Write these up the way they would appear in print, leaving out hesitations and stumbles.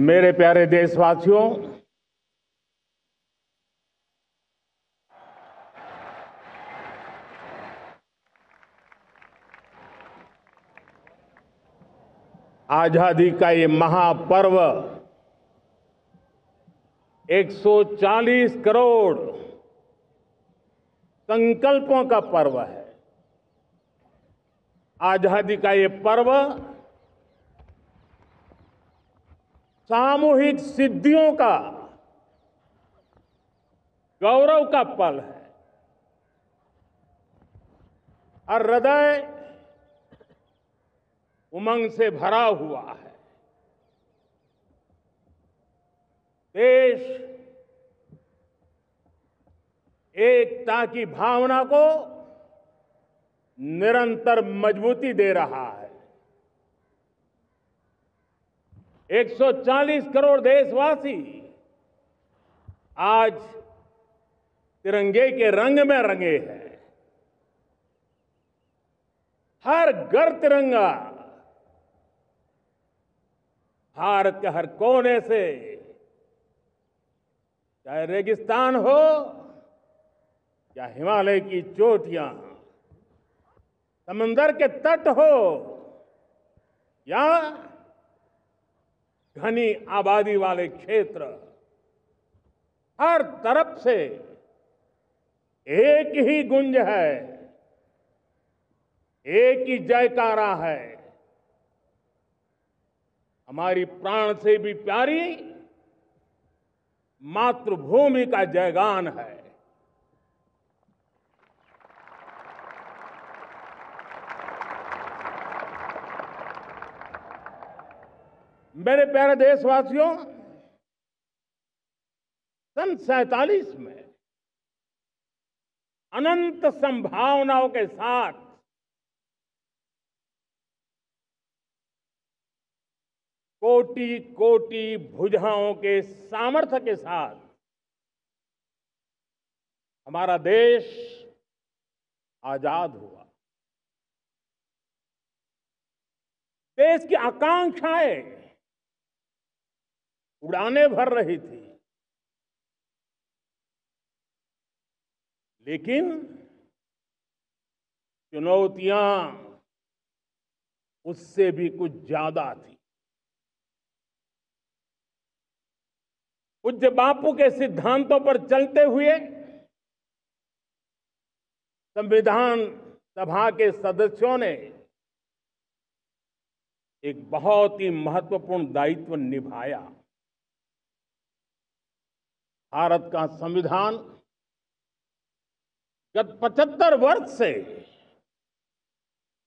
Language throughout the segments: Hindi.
मेरे प्यारे देशवासियों, आजादी का ये महापर्व 140 करोड़ संकल्पों का पर्व है। आजादी का ये पर्व सामूहिक सिद्धियों का गौरव का पल है और हृदय उमंग से भरा हुआ है। देश एकता की भावना को निरंतर मजबूती दे रहा है। 140 करोड़ देशवासी आज तिरंगे के रंग में रंगे हैं। हर घर तिरंगा, भारत के हर कोने से, चाहे रेगिस्तान हो या हिमालय की चोटियां, समंदर के तट हो या घनी आबादी वाले क्षेत्र, हर तरफ से एक ही गुंज है, एक ही जयकारा है। हमारी प्राण से भी प्यारी मातृभूमि का जयगान है। मेरे प्यारे देशवासियों, सन 47 में अनंत संभावनाओं के साथ कोटि कोटि भुजाओं के सामर्थ्य के साथ हमारा देश आजाद हुआ। देश की आकांक्षाएं उड़ाने भर रही थी, लेकिन चुनौतियां उससे भी कुछ ज्यादा थी। पूज्य बापू के सिद्धांतों पर चलते हुए संविधान सभा के सदस्यों ने एक बहुत ही महत्वपूर्ण दायित्व निभाया। भारत का संविधान गत 75 वर्ष से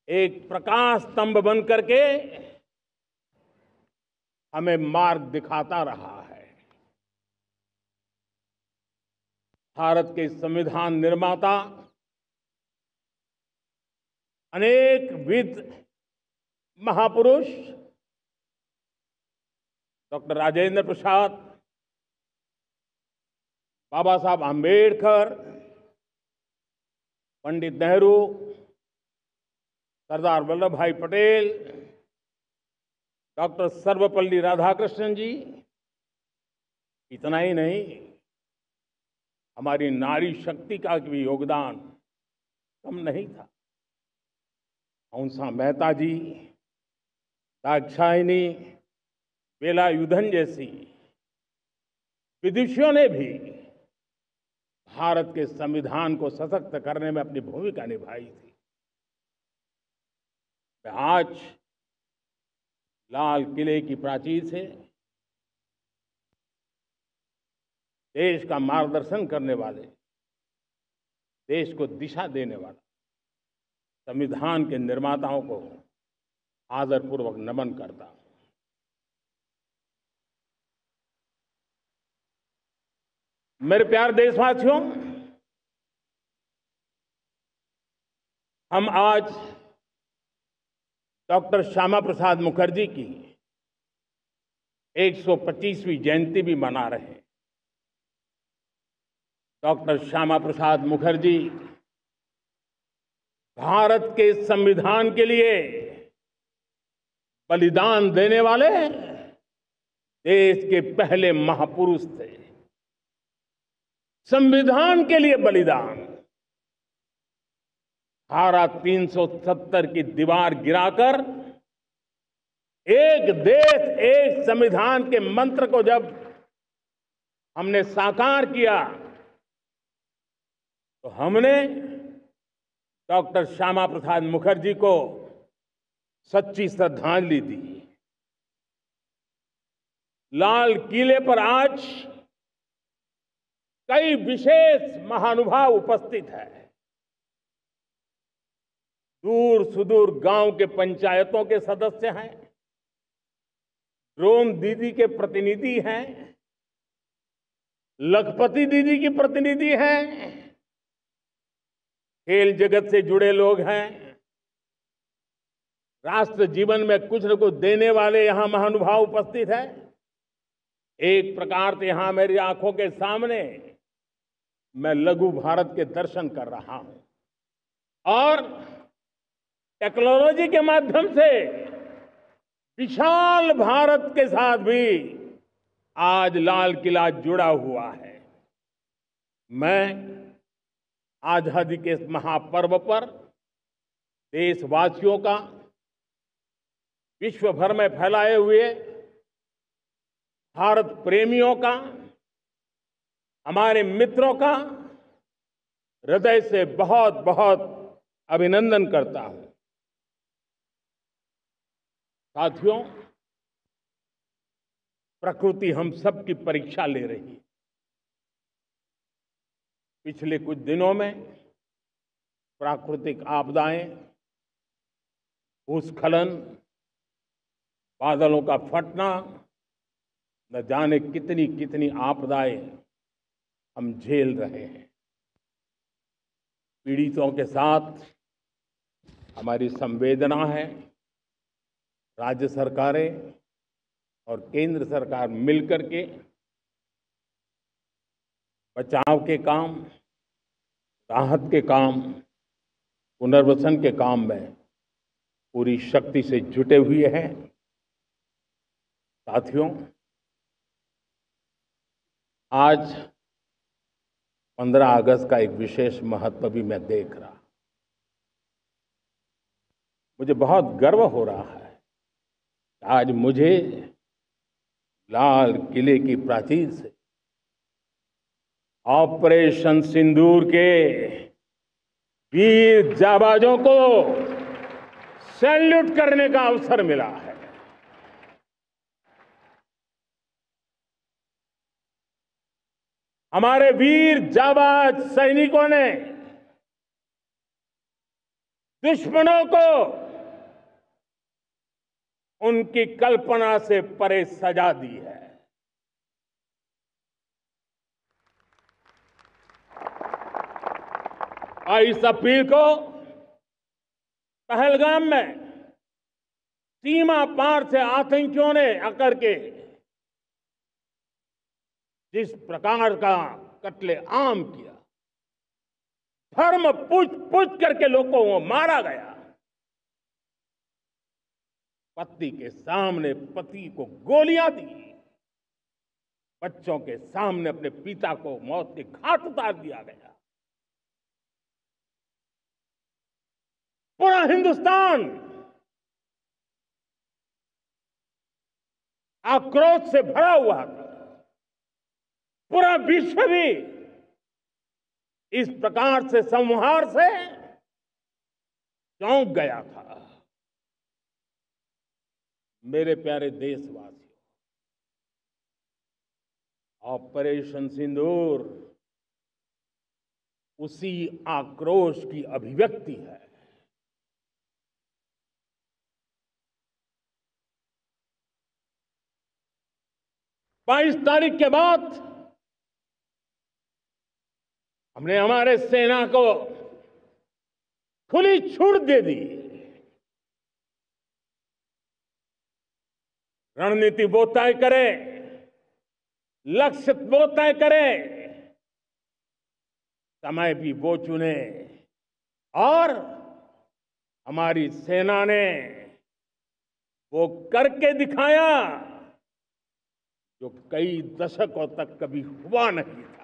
एक प्रकाश स्तंभ बन करके हमें मार्ग दिखाता रहा है। भारत के संविधान निर्माता अनेक विद महापुरुष डॉक्टर राजेंद्र प्रसाद, बाबा साहब आंबेडकर, पंडित नेहरू, सरदार वल्लभ भाई पटेल, डॉक्टर सर्वपल्ली राधाकृष्णन जी, इतना ही नहीं, हमारी नारी शक्ति का भी योगदान कम नहीं था। हंसा मेहता जी, दाक्षायणी, वेलायुधन जैसी विदुषियों ने भी भारत के संविधान को सशक्त करने में अपनी भूमिका निभाई थी। आज लाल किले की प्राचीर से देश का मार्गदर्शन करने वाले, देश को दिशा देने वाला संविधान के निर्माताओं को आदरपूर्वक नमन करता हूं। मेरे प्यारे देशवासियों, हम आज डॉक्टर श्यामा प्रसाद मुखर्जी की 125वीं जयंती भी मना रहे हैं। डॉक्टर श्यामा प्रसाद मुखर्जी भारत के संविधान के लिए बलिदान देने वाले देश के पहले महापुरुष थे। संविधान के लिए बलिदान, धारा 370 की दीवार गिराकर एक देश एक संविधान के मंत्र को जब हमने साकार किया तो हमने डॉक्टर श्यामा प्रसाद मुखर्जी को सच्ची श्रद्धांजलि दी। लाल किले पर आज कई विशेष महानुभाव उपस्थित हैं। दूर सुदूर गांव के पंचायतों के सदस्य हैं, ड्रोन दीदी के प्रतिनिधि हैं, लखपति दीदी की प्रतिनिधि हैं, खेल जगत से जुड़े लोग हैं, राष्ट्र जीवन में कुछ न कुछ देने वाले यहां महानुभाव उपस्थित हैं। एक प्रकार से यहां मेरी आंखों के सामने मैं लघु भारत के दर्शन कर रहा हूं और टेक्नोलॉजी के माध्यम से विशाल भारत के साथ भी आज लाल किला जुड़ा हुआ है। मैं आजादी के इस महापर्व पर देशवासियों का, विश्व भर में फैलाए हुए भारत प्रेमियों का, हमारे मित्रों का हृदय से बहुत बहुत अभिनंदन करता हूं। साथियों, प्रकृति हम सब की परीक्षा ले रही है। पिछले कुछ दिनों में प्राकृतिक आपदाएं, भूस्खलन, बादलों का फटना, न जाने कितनी कितनी आपदाएं हम झेल रहे हैं। पीड़ितों के साथ हमारी संवेदना है। राज्य सरकारें और केंद्र सरकार मिलकर के बचाव के काम, राहत के काम, पुनर्वसन के काम में पूरी शक्ति से जुटे हुए हैं। साथियों, आज 15 अगस्त का एक विशेष महत्व भी मैं देख रहा। मुझे बहुत गर्व हो रहा है। आज मुझे लाल किले की प्राचीर से ऑपरेशन सिंदूर के वीर जाबाजों को सैल्यूट करने का अवसर मिला है। हमारे वीर जाबाज सैनिकों ने दुश्मनों को उनकी कल्पना से परे सजा दी है। और इस अपील को पहलगाम में सीमा पार से आतंकियों ने आकर के जिस प्रकार का कत्ले आम किया, धर्म पूछ करके लोगों को मारा गया। पत्नी के सामने पति को गोलियां दी, बच्चों के सामने अपने पिता को मौत के घाट उतार दिया गया। पूरा हिंदुस्तान आक्रोश से भरा हुआ था। पूरा विश्व भी इस प्रकार से संहार से चौंक गया था। मेरे प्यारे देशवासियों, ऑपरेशन सिंदूर उसी आक्रोश की अभिव्यक्ति है। बाईस तारीख के बाद हमने हमारे सेना को खुली छूट दे दी। रणनीति वो तय करे, लक्ष्य वो तय करे, समय भी वो चुने और हमारी सेना ने वो करके दिखाया। जो कई दशकों तक कभी हुआ नहीं था।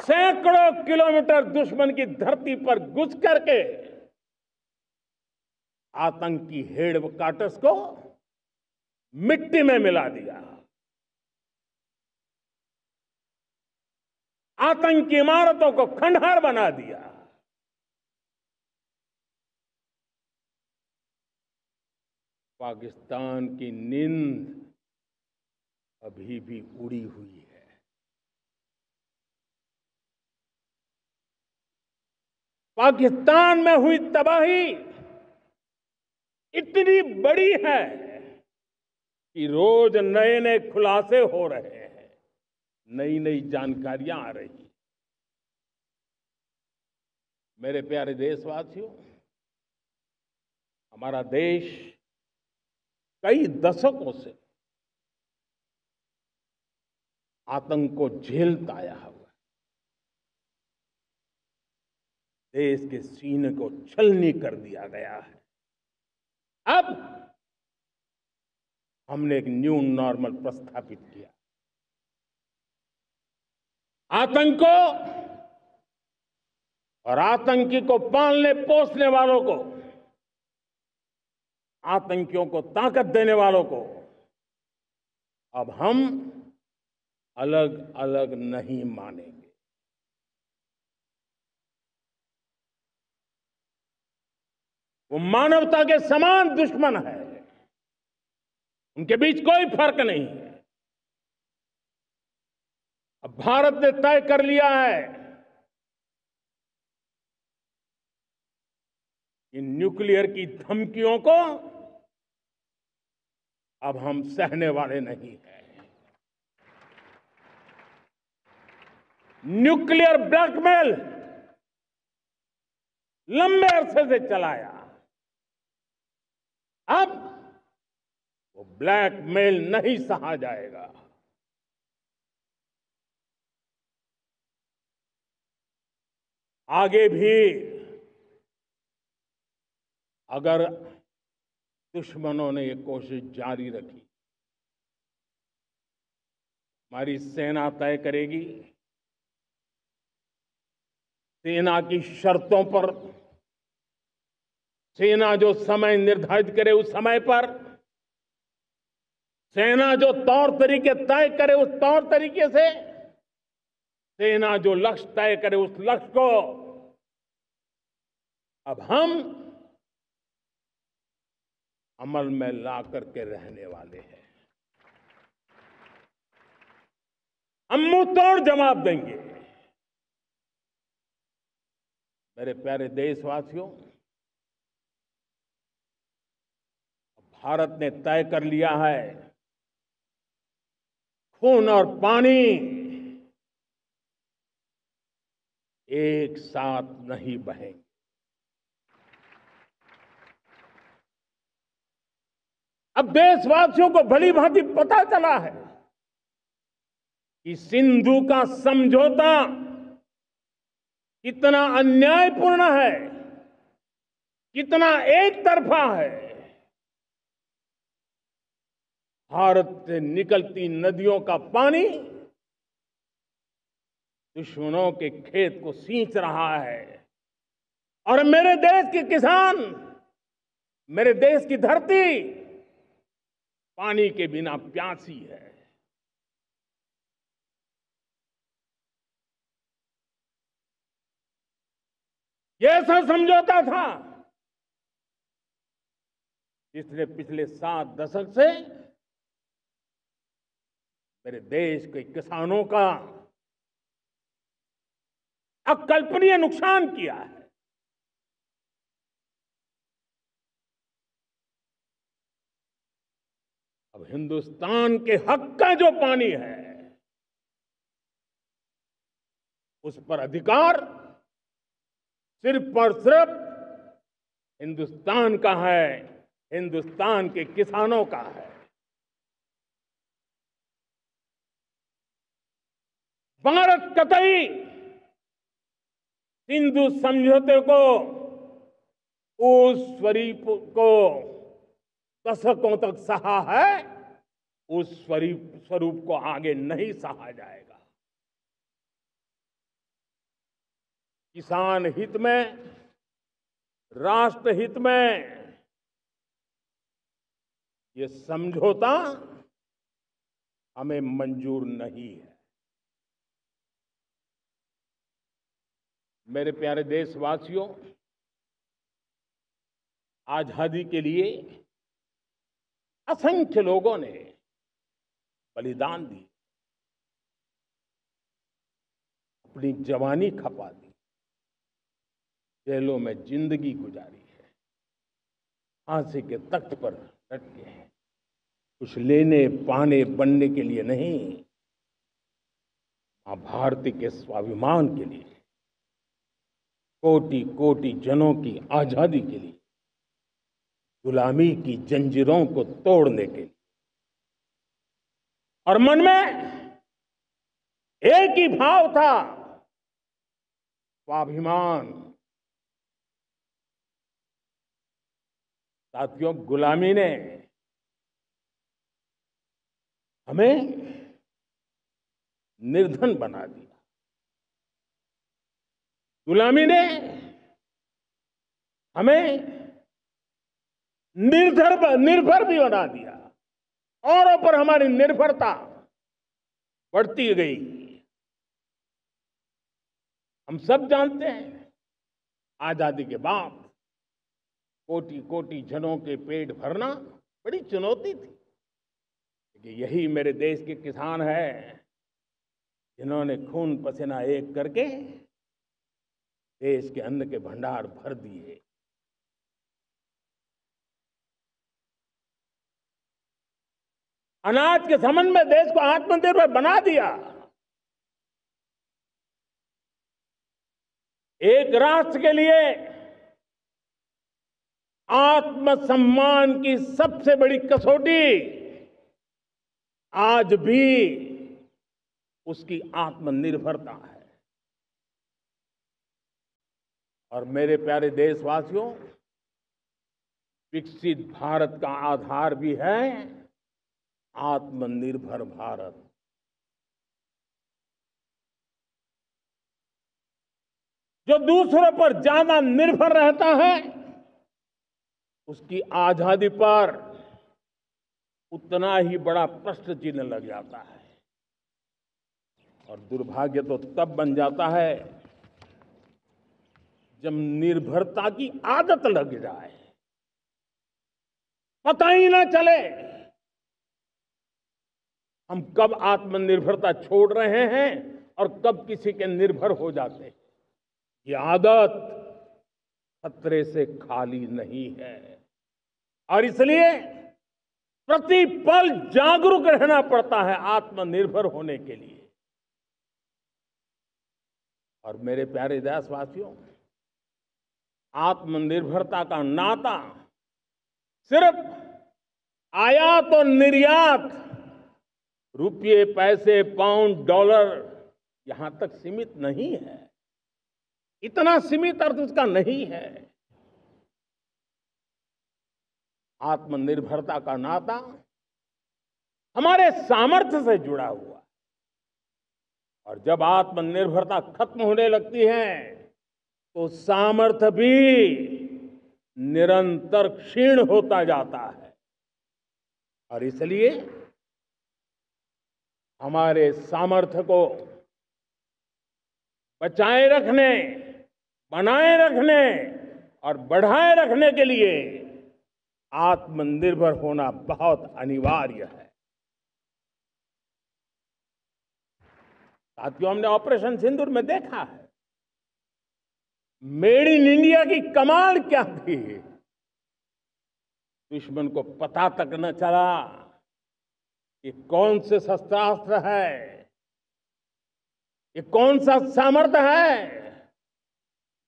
सैकड़ों किलोमीटर दुश्मन की धरती पर घुस करके आतंकी हेडक्वार्टर्स को मिट्टी में मिला दिया, आतंकी इमारतों को खंडहर बना दिया। पाकिस्तान की नींद अभी भी उड़ी हुई है। पाकिस्तान में हुई तबाही इतनी बड़ी है कि रोज नए नए खुलासे हो रहे हैं, नई नई जानकारियां आ रही हैं। मेरे प्यारे देशवासियों, हमारा देश कई दशकों से आतंक को झेलता आया हुआ है। देश के सीने को छलनी कर दिया गया है। अब हमने एक न्यू नॉर्मल प्रस्थापित किया। आतंक को और आतंकी को पालने पोसने वालों को, आतंकियों को ताकत देने वालों को अब हम अलग अलग नहीं मानेंगे। वो मानवता के समान दुश्मन है, उनके बीच कोई फर्क नहीं है। अब भारत ने तय कर लिया है कि न्यूक्लियर की धमकियों को अब हम सहने वाले नहीं हैं। न्यूक्लियर ब्लैकमेल लंबे अरसे से चलाया, अब वो ब्लैकमेल नहीं सहा जाएगा। आगे भी अगर दुश्मनों ने ये कोशिश जारी रखी, हमारी सेना तय करेगी, सेना की शर्तों पर, सेना जो समय निर्धारित करे उस समय पर, सेना जो तौर तरीके तय करे उस तौर तरीके से, सेना जो लक्ष्य तय करे उस लक्ष्य को अब हम अमल में ला करके रहने वाले हैं। हम मुंह तोड़ जवाब देंगे। मेरे प्यारे देशवासियों, भारत ने तय कर लिया है, खून और पानी एक साथ नहीं बहेंगे। अब देशवासियों को भली भांति पता चला है कि सिंधु का समझौता कितना अन्यायपूर्ण है, कितना एक तरफा है। भारत से निकलती नदियों का पानी दुश्मनों के खेत को सींच रहा है और मेरे देश के किसान, मेरे देश की धरती पानी के बिना प्यासी है। ये ऐसा समझौता था जिसने पिछले 7 दशक से मेरे देश के किसानों का अकल्पनीय नुकसान किया है। अब हिंदुस्तान के हक का जो पानी है उस पर अधिकार सिर्फ और सिर्फ हिंदुस्तान का है, हिंदुस्तान के किसानों का है। भारत कतई सिंधु समझौते को, उस स्वरूप को दशकों तक सहा है, उस स्वरूप को आगे नहीं सहा जाएगा। किसान हित में, राष्ट्र हित में ये समझौता हमें मंजूर नहीं है। मेरे प्यारे देशवासियों, आजादी के लिए असंख्य लोगों ने बलिदान दी, अपनी जवानी खपा दी, जेलों में जिंदगी गुजारी है, फांसी के तख्त पर लटके हैं, कुछ लेने पाने बनने के लिए नहीं, मां भारती के स्वाभिमान के लिए, कोटि कोटि जनों की आजादी के लिए, गुलामी की जंजीरों को तोड़ने के लिए। और मन में एक ही भाव था, स्वाभिमान। साथियों, गुलामी ने हमें निर्धन बना दिया, गुलामी ने हमें निर्भर भी बना दिया, औरों पर हमारी निर्भरता बढ़ती गई। हम सब जानते हैं, आजादी के बाद कोटि कोटि जनों के पेट भरना बड़ी चुनौती थी। लेकिन यही मेरे देश के किसान हैं जिन्होंने खून पसीना एक करके देश के अन्न के भंडार भर दिए। अनाज के संबंध में देश को आत्मनिर्भर बना दिया। एक राष्ट्र के लिए आत्मसम्मान की सबसे बड़ी कसौटी आज भी उसकी आत्मनिर्भरता है। और मेरे प्यारे देशवासियों, विकसित भारत का आधार भी है आत्मनिर्भर भारत। जो दूसरों पर ज्यादा निर्भर रहता है, उसकी आजादी पर उतना ही बड़ा प्रश्न चिन्ह लग जाता है। और दुर्भाग्य तो तब बन जाता है जब निर्भरता की आदत लग जाए, पता ही ना चले हम कब आत्मनिर्भरता छोड़ रहे हैं और कब किसी के निर्भर हो जाते हैं। ये आदत खतरे से खाली नहीं है और इसलिए प्रतिपल जागरूक रहना पड़ता है आत्मनिर्भर होने के लिए। और मेरे प्यारे देशवासियों, आत्मनिर्भरता का नाता सिर्फ आयात और निर्यात, रुपये, पैसे, पाउंड, डॉलर यहां तक सीमित नहीं है। इतना सीमित अर्थ उसका नहीं है। आत्मनिर्भरता का नाता हमारे सामर्थ्य से जुड़ा हुआ है। और जब आत्मनिर्भरता खत्म होने लगती है तो सामर्थ्य भी निरंतर क्षीण होता जाता है। और इसलिए हमारे सामर्थ्य को बचाए रखने, बनाए रखने और बढ़ाए रखने के लिए आत्मनिर्भर होना बहुत अनिवार्य है। साथियों, हमने ऑपरेशन सिंदूर में देखा है मेड इन इंडिया की कमाल क्या थी। दुश्मन को पता तक न चला कि कौन से शस्त्रास्त्र है, ये कौन सा सामर्थ्य है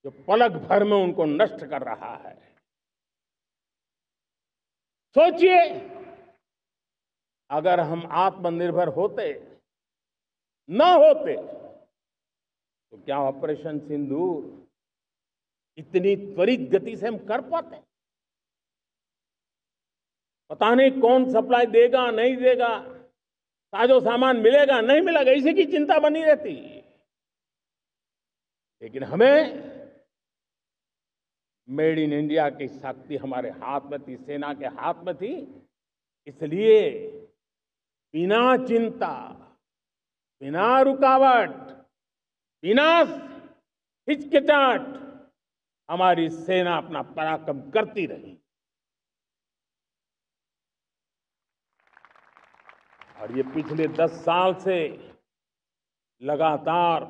जो पलक भर में उनको नष्ट कर रहा है। सोचिए, अगर हम आत्मनिर्भर होते न होते तो क्या ऑपरेशन सिंदूर इतनी त्वरित गति से हम कर पाते? पता नहीं कौन सप्लाई देगा नहीं देगा, साजो सामान मिलेगा नहीं मिलेगा, इसी की चिंता बनी रहती। लेकिन हमें मेड इन इंडिया की शक्ति हमारे हाथ में थी, सेना के हाथ में थी। इसलिए बिना चिंता, बिना रुकावट, बिना हिचकिचाहट हमारी सेना अपना पराक्रम करती रही। और ये पिछले 10 साल से लगातार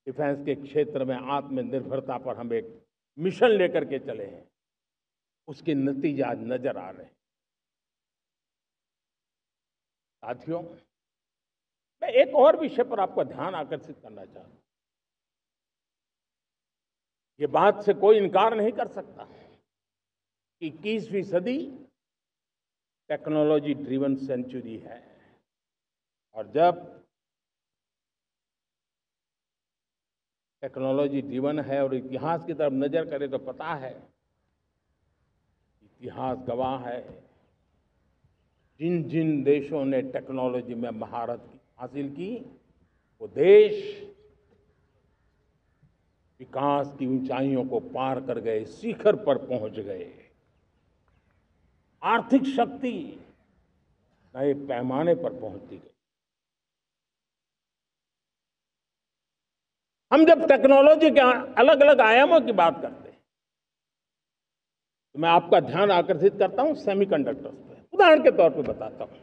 डिफेंस के क्षेत्र में आत्मनिर्भरता पर हम एक मिशन लेकर के चले हैं, उसके नतीजे आज नजर आ रहे हैं। साथियों, मैं एक और विषय पर आपका ध्यान आकर्षित करना चाहता हूं। ये बात से कोई इनकार नहीं कर सकता कि 21वीं सदी टेक्नोलॉजी ड्रिवन सेंचुरी है। और जब टेक्नोलॉजी ड्रिवन है और इतिहास की तरफ नजर करें तो पता है, इतिहास गवाह है, जिन जिन देशों ने टेक्नोलॉजी में महारत हासिल की, वो देश विकास की ऊंचाइयों को पार कर गए, शिखर पर पहुंच गए। आर्थिक शक्ति नए पैमाने पर पहुंचती गई। हम जब टेक्नोलॉजी के अलग अलग आयामों की बात करते हैं तो मैं आपका ध्यान आकर्षित करता हूं सेमीकंडक्टर्स पे। उदाहरण के तौर पे बताता हूं,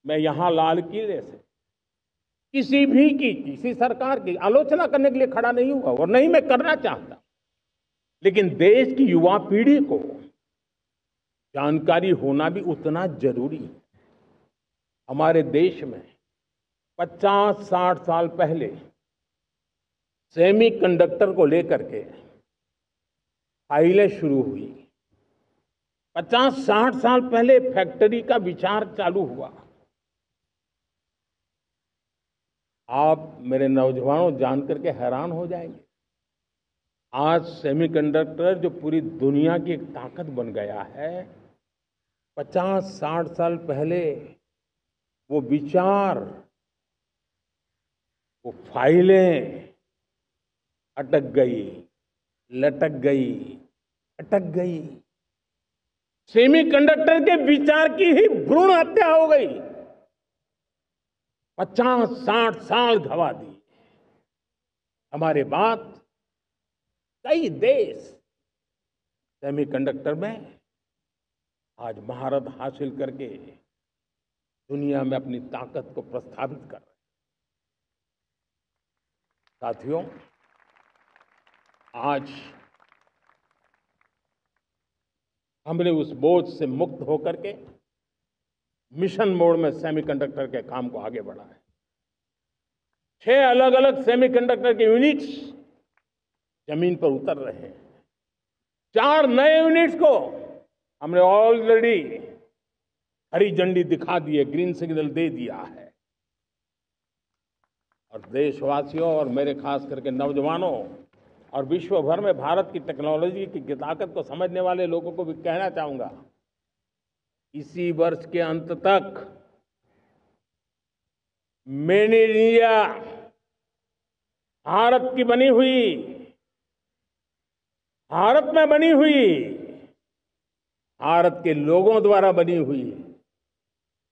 मैं यहां लाल किले से किसी सरकार की आलोचना करने के लिए खड़ा नहीं हुआ और नहीं मैं करना चाहता, लेकिन देश की युवा पीढ़ी को जानकारी होना भी उतना जरूरी है। हमारे देश में 50-60 साल पहले सेमीकंडक्टर को लेकर के फाइलें शुरू हुई। 50-60 साल पहले फैक्ट्री का विचार चालू हुआ। आप मेरे नौजवानों जानकर के हैरान हो जाएंगे, आज सेमीकंडक्टर जो पूरी दुनिया की एक ताकत बन गया है, 50-60 साल पहले वो विचार, वो फाइलें अटक गई, लटक गई, अटक गई। सेमीकंडक्टर के विचार की ही भ्रूण हत्या हो गई। 50-60 साल गवा दिए। हमारे बाद कई देश सेमीकंडक्टर में आज महारत हासिल करके दुनिया में अपनी ताकत को प्रस्थापित कर रहे हैं। साथियों, आज हमने उस बोझ से मुक्त होकर के मिशन मोड में सेमीकंडक्टर के काम को आगे बढ़ा है। 6 अलग अलग सेमीकंडक्टर के यूनिट्स जमीन पर उतर रहे हैं। 4 नए यूनिट्स को हमने ऑलरेडी हरी झंडी दिखा दी है, ग्रीन सिग्नल दे दिया है। और देशवासियों और मेरे खास करके नौजवानों और विश्व भर में भारत की टेक्नोलॉजी की ताकत को समझने वाले लोगों को भी कहना चाहूंगा, इसी वर्ष के अंत तक मेड इन इंडिया भारत की बनी हुई, भारत में बनी हुई, भारत के लोगों द्वारा बनी हुई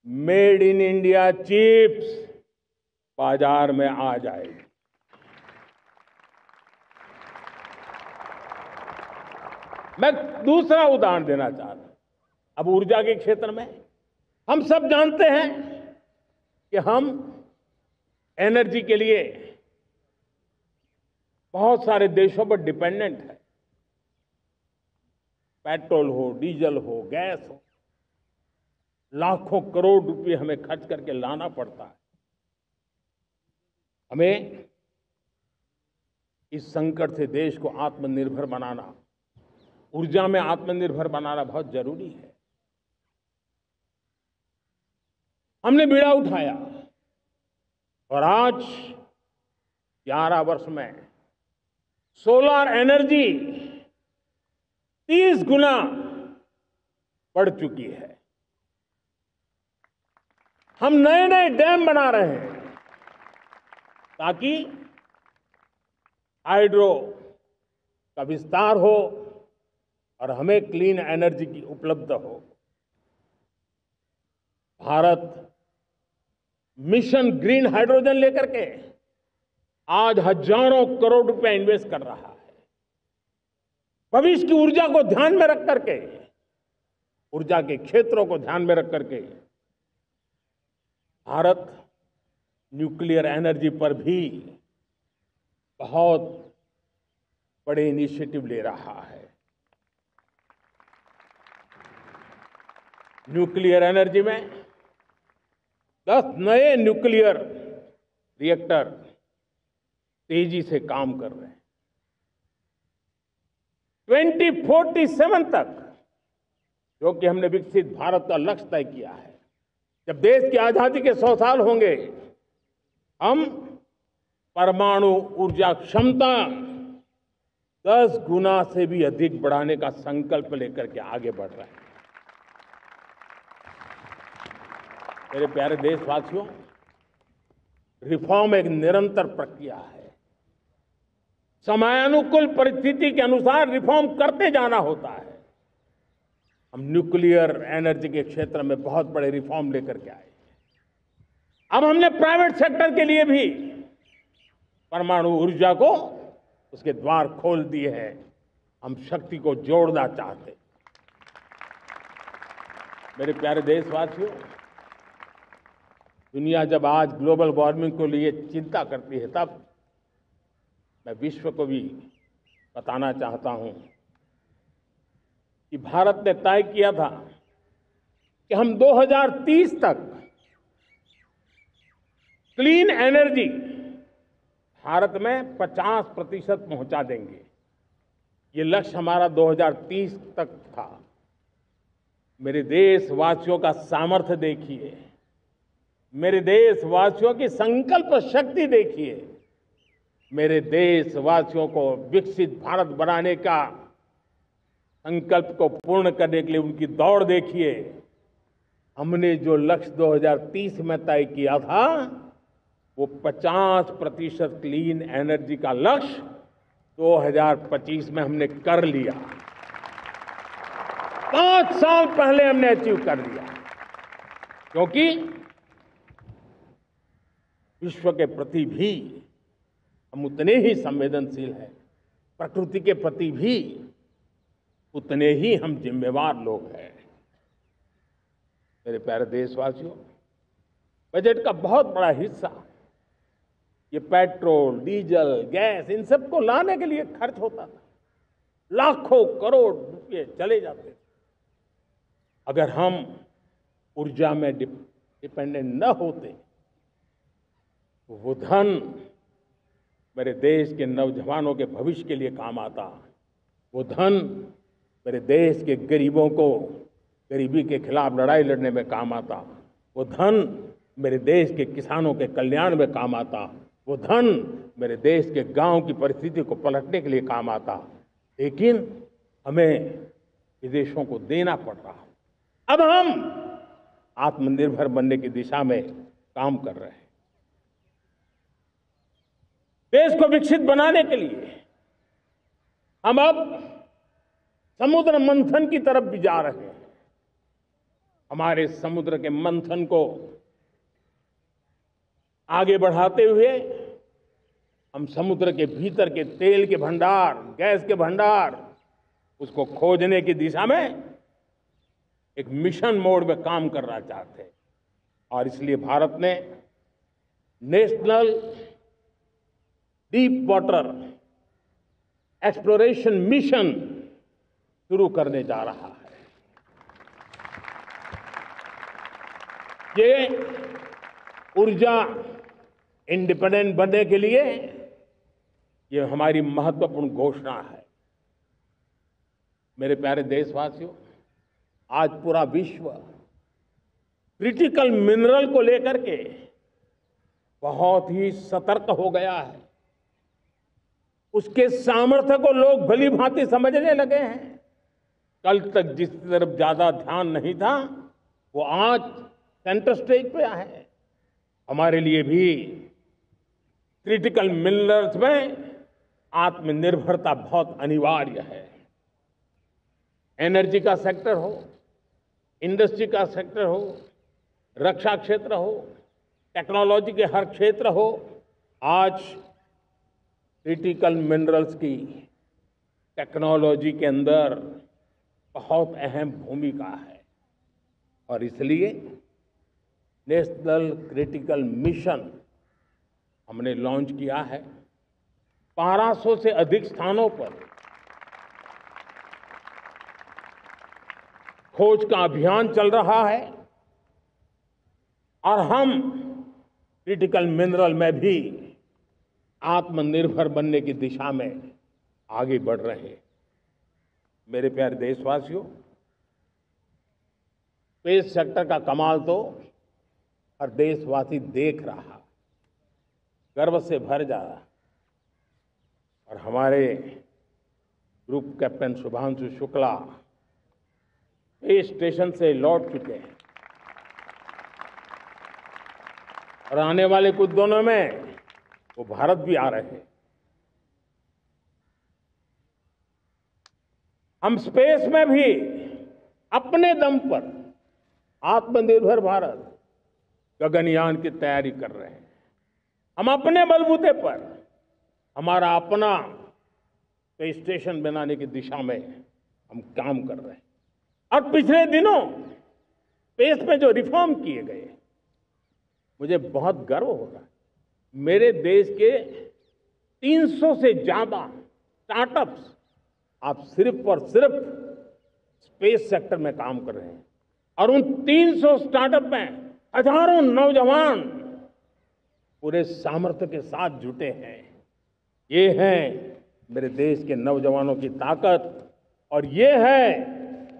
मेड इन इंडिया चिप्स बाजार में आ जाएगी। मैं दूसरा उदाहरण देना चाहता हूं। अब ऊर्जा के क्षेत्र में हम सब जानते हैं कि हम एनर्जी के लिए बहुत सारे देशों पर डिपेंडेंट है। पेट्रोल हो, डीजल हो, गैस हो, लाखों करोड़ रुपए हमें खर्च करके लाना पड़ता है। हमें इस संकट से देश को आत्मनिर्भर बनाना, ऊर्जा में आत्मनिर्भर बनाना बहुत जरूरी है। हमने बीड़ा उठाया और आज 11 वर्ष में सोलर एनर्जी 30 गुना बढ़ चुकी है। हम नए नए डैम बना रहे हैं ताकि हाइड्रो का विस्तार हो और हमें क्लीन एनर्जी की उपलब्ध हो। भारत मिशन ग्रीन हाइड्रोजन लेकर के आज हजारों करोड़ रुपए इन्वेस्ट कर रहा है। भविष्य की ऊर्जा को ध्यान में रख करके, ऊर्जा के क्षेत्रों को ध्यान में रख करके भारत न्यूक्लियर एनर्जी पर भी बहुत बड़े इनिशिएटिव ले रहा है। न्यूक्लियर एनर्जी में 10 नए न्यूक्लियर रिएक्टर तेजी से काम कर रहे हैं। 2047 तक, जो कि हमने विकसित भारत का लक्ष्य तय किया है, जब देश की आजादी के 100 साल होंगे, हम परमाणु ऊर्जा क्षमता 10 गुना से भी अधिक बढ़ाने का संकल्प लेकर के आगे बढ़ रहे हैं। मेरे प्यारे देशवासियों, रिफॉर्म एक निरंतर प्रक्रिया है। समयानुकूल परिस्थिति के अनुसार रिफॉर्म करते जाना होता है। हम न्यूक्लियर एनर्जी के क्षेत्र में बहुत बड़े रिफॉर्म लेकर के आए। अब हमने प्राइवेट सेक्टर के लिए भी परमाणु ऊर्जा को उसके द्वार खोल दिए हैं। हम शक्ति को जोड़ना चाहते हैं। मेरे प्यारे देशवासियों, दुनिया जब आज ग्लोबल वार्मिंग को लिए चिंता करती है, तब मैं विश्व को भी बताना चाहता हूं कि भारत ने तय किया था कि हम 2030 तक क्लीन एनर्जी भारत में 50% पहुंचा देंगे। ये लक्ष्य हमारा 2030 तक था। मेरे देशवासियों का सामर्थ्य देखिए, मेरे देशवासियों की संकल्प शक्ति देखिए, मेरे देशवासियों को विकसित भारत बनाने का संकल्प को पूर्ण करने के लिए उनकी दौड़ देखिए। हमने जो लक्ष्य 2030 में तय किया था, वो 50% क्लीन एनर्जी का लक्ष्य 2025 में हमने कर लिया। 5 साल पहले हमने अचीव कर लिया, क्योंकि विश्व के प्रति भी हम उतने ही संवेदनशील हैं, प्रकृति के प्रति भी उतने ही हम जिम्मेवार लोग हैं। मेरे प्यारे देशवासियों, बजट का बहुत बड़ा हिस्सा ये पेट्रोल, डीजल, गैस, इन सब को लाने के लिए खर्च होता था। लाखों करोड़ रुपए चले जाते थे। अगर हम ऊर्जा में डिपेंडेंट न होते, तो वो धन मेरे देश के नौजवानों के भविष्य के लिए काम आता। वो धन मेरे देश के गरीबों को गरीबी के खिलाफ लड़ाई लड़ने में काम आता। वो धन मेरे देश के किसानों के कल्याण में काम आता। वो धन मेरे देश के गांव की परिस्थिति को पलटने के लिए काम आता। लेकिन हमें विदेशों को देना पड़ रहा। अब हम आत्मनिर्भर बनने की दिशा में काम कर रहे हैं। देश को विकसित बनाने के लिए हम अब समुद्र मंथन की तरफ भी जा रहे हैं। हमारे समुद्र के मंथन को आगे बढ़ाते हुए हम समुद्र के भीतर के तेल के भंडार, गैस के भंडार, उसको खोजने की दिशा में एक मिशन मोड में काम करना चाहते हैं। और इसलिए भारत ने national deep water exploration mission शुरू करने जा रहा है। ये ऊर्जा इंडिपेंडेंट बनने के लिए ये हमारी महत्वपूर्ण घोषणा है। मेरे प्यारे देशवासियों, आज पूरा विश्व क्रिटिकल मिनरल को लेकर के बहुत ही सतर्क हो गया है। उसके सामर्थ्य को लोग भली भांति समझने लगे हैं। कल तक जिस तरफ ज्यादा ध्यान नहीं था, वो आज सेंटर स्टेज पे है। हमारे लिए भी क्रिटिकल मिनरल्स में आत्मनिर्भरता बहुत अनिवार्य है। एनर्जी का सेक्टर हो, इंडस्ट्री का सेक्टर हो, रक्षा क्षेत्र हो, टेक्नोलॉजी के हर क्षेत्र हो, आज क्रिटिकल मिनरल्स की टेक्नोलॉजी के अंदर बहुत अहम भूमिका है। और इसलिए नेशनल क्रिटिकल मिशन हमने लॉन्च किया है। 1200 से अधिक स्थानों पर खोज का अभियान चल रहा है और हम क्रिटिकल मिनरल में भी आत्मनिर्भर बनने की दिशा में आगे बढ़ रहे हैं। मेरे प्यारे देशवासियों, स्पेस सेक्टर का कमाल तो हर देशवासी देख रहा, गर्व से भर जा रहा। और हमारे group captain Shubhanshu Shukla space station से लौट चुके हैं और आने वाले कुछ दिनों में वो भारत भी आ रहे हैं। हम स्पेस में भी अपने दम पर आत्मनिर्भर भारत गगनयान की तैयारी कर रहे हैं। हम अपने बलबूते पर हमारा अपना स्पेस स्टेशन बनाने की दिशा में हम काम कर रहे हैं। और पिछले दिनों स्पेस में जो रिफॉर्म किए गए, मुझे बहुत गर्व हो रहा है। मेरे देश के 300 से ज्यादा स्टार्टअप्स आप सिर्फ और सिर्फ स्पेस सेक्टर में काम कर रहे हैं और उन 300 स्टार्टअप में हजारों नौजवान पूरे सामर्थ्य के साथ जुटे हैं। ये है मेरे देश के नौजवानों की ताकत और ये है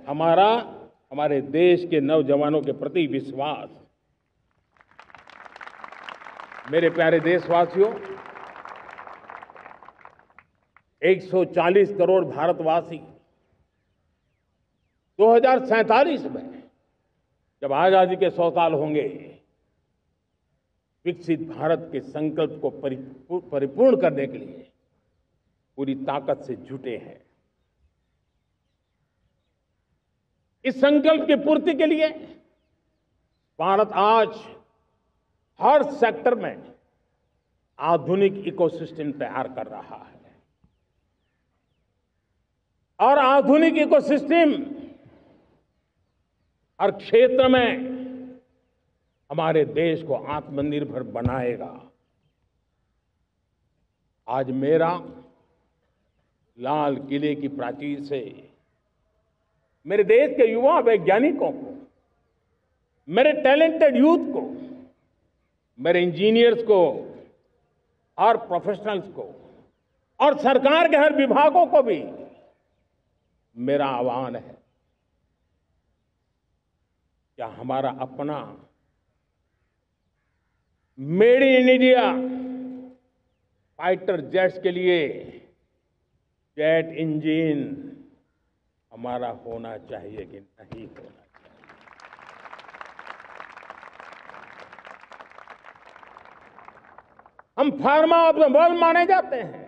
हमारे देश के नौजवानों के प्रति विश्वास। मेरे प्यारे देशवासियों, 140 करोड़ भारतवासी 2047 में जब आजादी के 100 साल होंगे, विकसित भारत के संकल्प को परिपूर्ण करने के लिए पूरी ताकत से जुटे हैं। इस संकल्प की पूर्ति के लिए भारत आज हर सेक्टर में आधुनिक इकोसिस्टम तैयार कर रहा है और आधुनिक इकोसिस्टम हर क्षेत्र में हमारे देश को आत्मनिर्भर बनाएगा। आज मेरा लाल किले की प्राचीर से मेरे देश के युवा वैज्ञानिकों को, मेरे टैलेंटेड यूथ को, मेरे इंजीनियर्स को और प्रोफेशनल्स को और सरकार के हर विभागों को भी मेरा आह्वान है, क्या हमारा अपना made in India fighter jets के लिए जेट इंजन हमारा होना चाहिए कि नहीं होना चाहिए? हम फार्मा ऑफ द वर्ल्ड माने जाते हैं।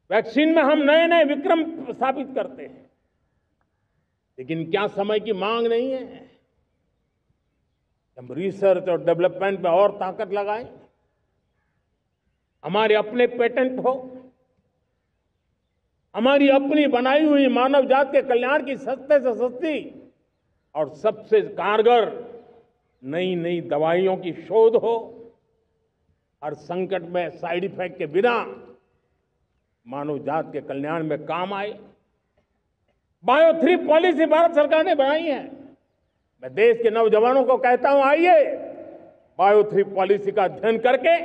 वैक्सीन में हम नए नए विक्रम स्थापित करते हैं, लेकिन क्या समय की मांग नहीं है हम रिसर्च और डेवलपमेंट में और ताकत लगाएं? हमारे अपने पेटेंट हो, हमारी अपनी बनाई हुई मानव जात के कल्याण की सस्ते से सस्ती और सबसे कारगर नई नई दवाइयों की शोध हो, हर संकट में साइड इफेक्ट के बिना मानव जात के कल्याण में काम आए। बायो 3 पॉलिसी भारत सरकार ने बनाई है। मैं देश के नौजवानों को कहता हूं, आइए बायो 3 पॉलिसी का अध्ययन करके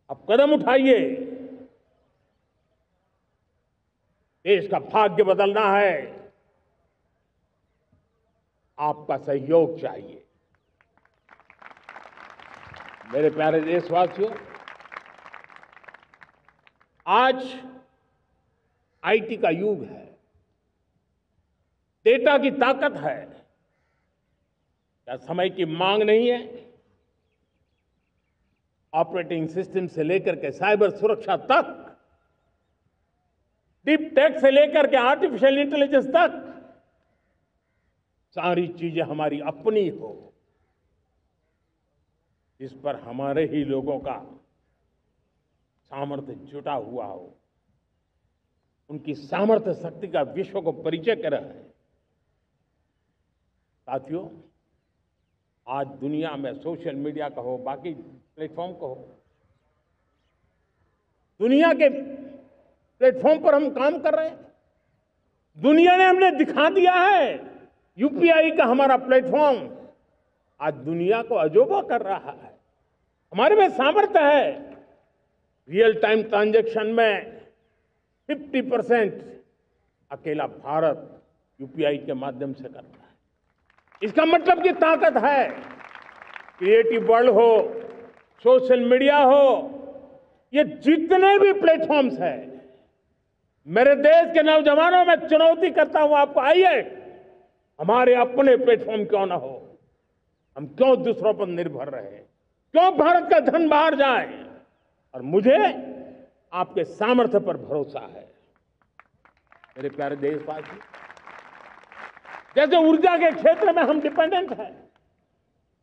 अब कदम उठाइए। देश का भाग्य बदलना है, आपका सहयोग चाहिए। मेरे प्यारे देशवासियों, आज आईटी का युग है, डेटा की ताकत है। क्या समय की मांग नहीं है? ऑपरेटिंग सिस्टम से लेकर के साइबर सुरक्षा तक, डीप टेक से लेकर के आर्टिफिशियल इंटेलिजेंस तक, सारी चीजें हमारी अपनी हो, इस पर हमारे ही लोगों का सामर्थ्य जुटा हुआ हो, उनकी सामर्थ्य शक्ति का विश्व को परिचय करा है। साथियों, आज दुनिया में सोशल मीडिया का हो, बाकी प्लेटफॉर्म का हो, दुनिया के प्लेटफॉर्म पर हम काम कर रहे हैं। दुनिया ने हमने दिखा दिया है, यूपीआई का हमारा प्लेटफॉर्म आज दुनिया को अजोबा कर रहा है। हमारे में सामर्थ्य है। रियल टाइम ट्रांजैक्शन में 50% अकेला भारत यूपीआई के माध्यम से करता है। इसका मतलब की ताकत है। क्रिएटिव वर्ल्ड हो, सोशल मीडिया हो, ये जितने भी प्लेटफॉर्म्स हैं, मेरे देश के नौजवानों में चुनौती करता हूं आपको, आइए हमारे अपने प्लेटफॉर्म क्यों ना हो, हम क्यों दूसरों पर निर्भर रहे, क्यों भारत का धन बाहर जाए। और मुझे आपके सामर्थ्य पर भरोसा है। मेरे प्यारे देशवासी, जैसे ऊर्जा के क्षेत्र में हम डिपेंडेंट हैं,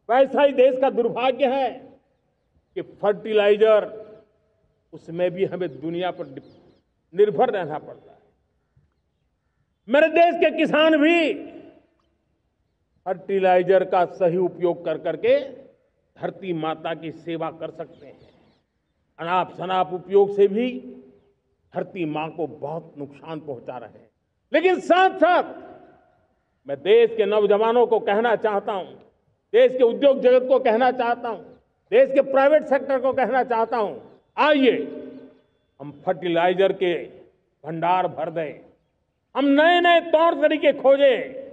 वैसा ही देश का दुर्भाग्य है कि फर्टिलाइजर, उसमें भी हमें दुनिया पर निर्भर रहना पड़ता है। मेरे देश के किसान भी फर्टिलाइजर का सही उपयोग कर करके धरती माता की सेवा कर सकते हैं। अनाप शनाप उपयोग से भी धरती मां को बहुत नुकसान पहुंचा रहे हैं। लेकिन साथ साथ मैं देश के नौजवानों को कहना चाहता हूं, देश के उद्योग जगत को कहना चाहता हूं, देश के प्राइवेट सेक्टर को कहना चाहता हूं, आइए हम फर्टिलाइजर के भंडार भर दें, हम नए नए तौर तरीके खोजें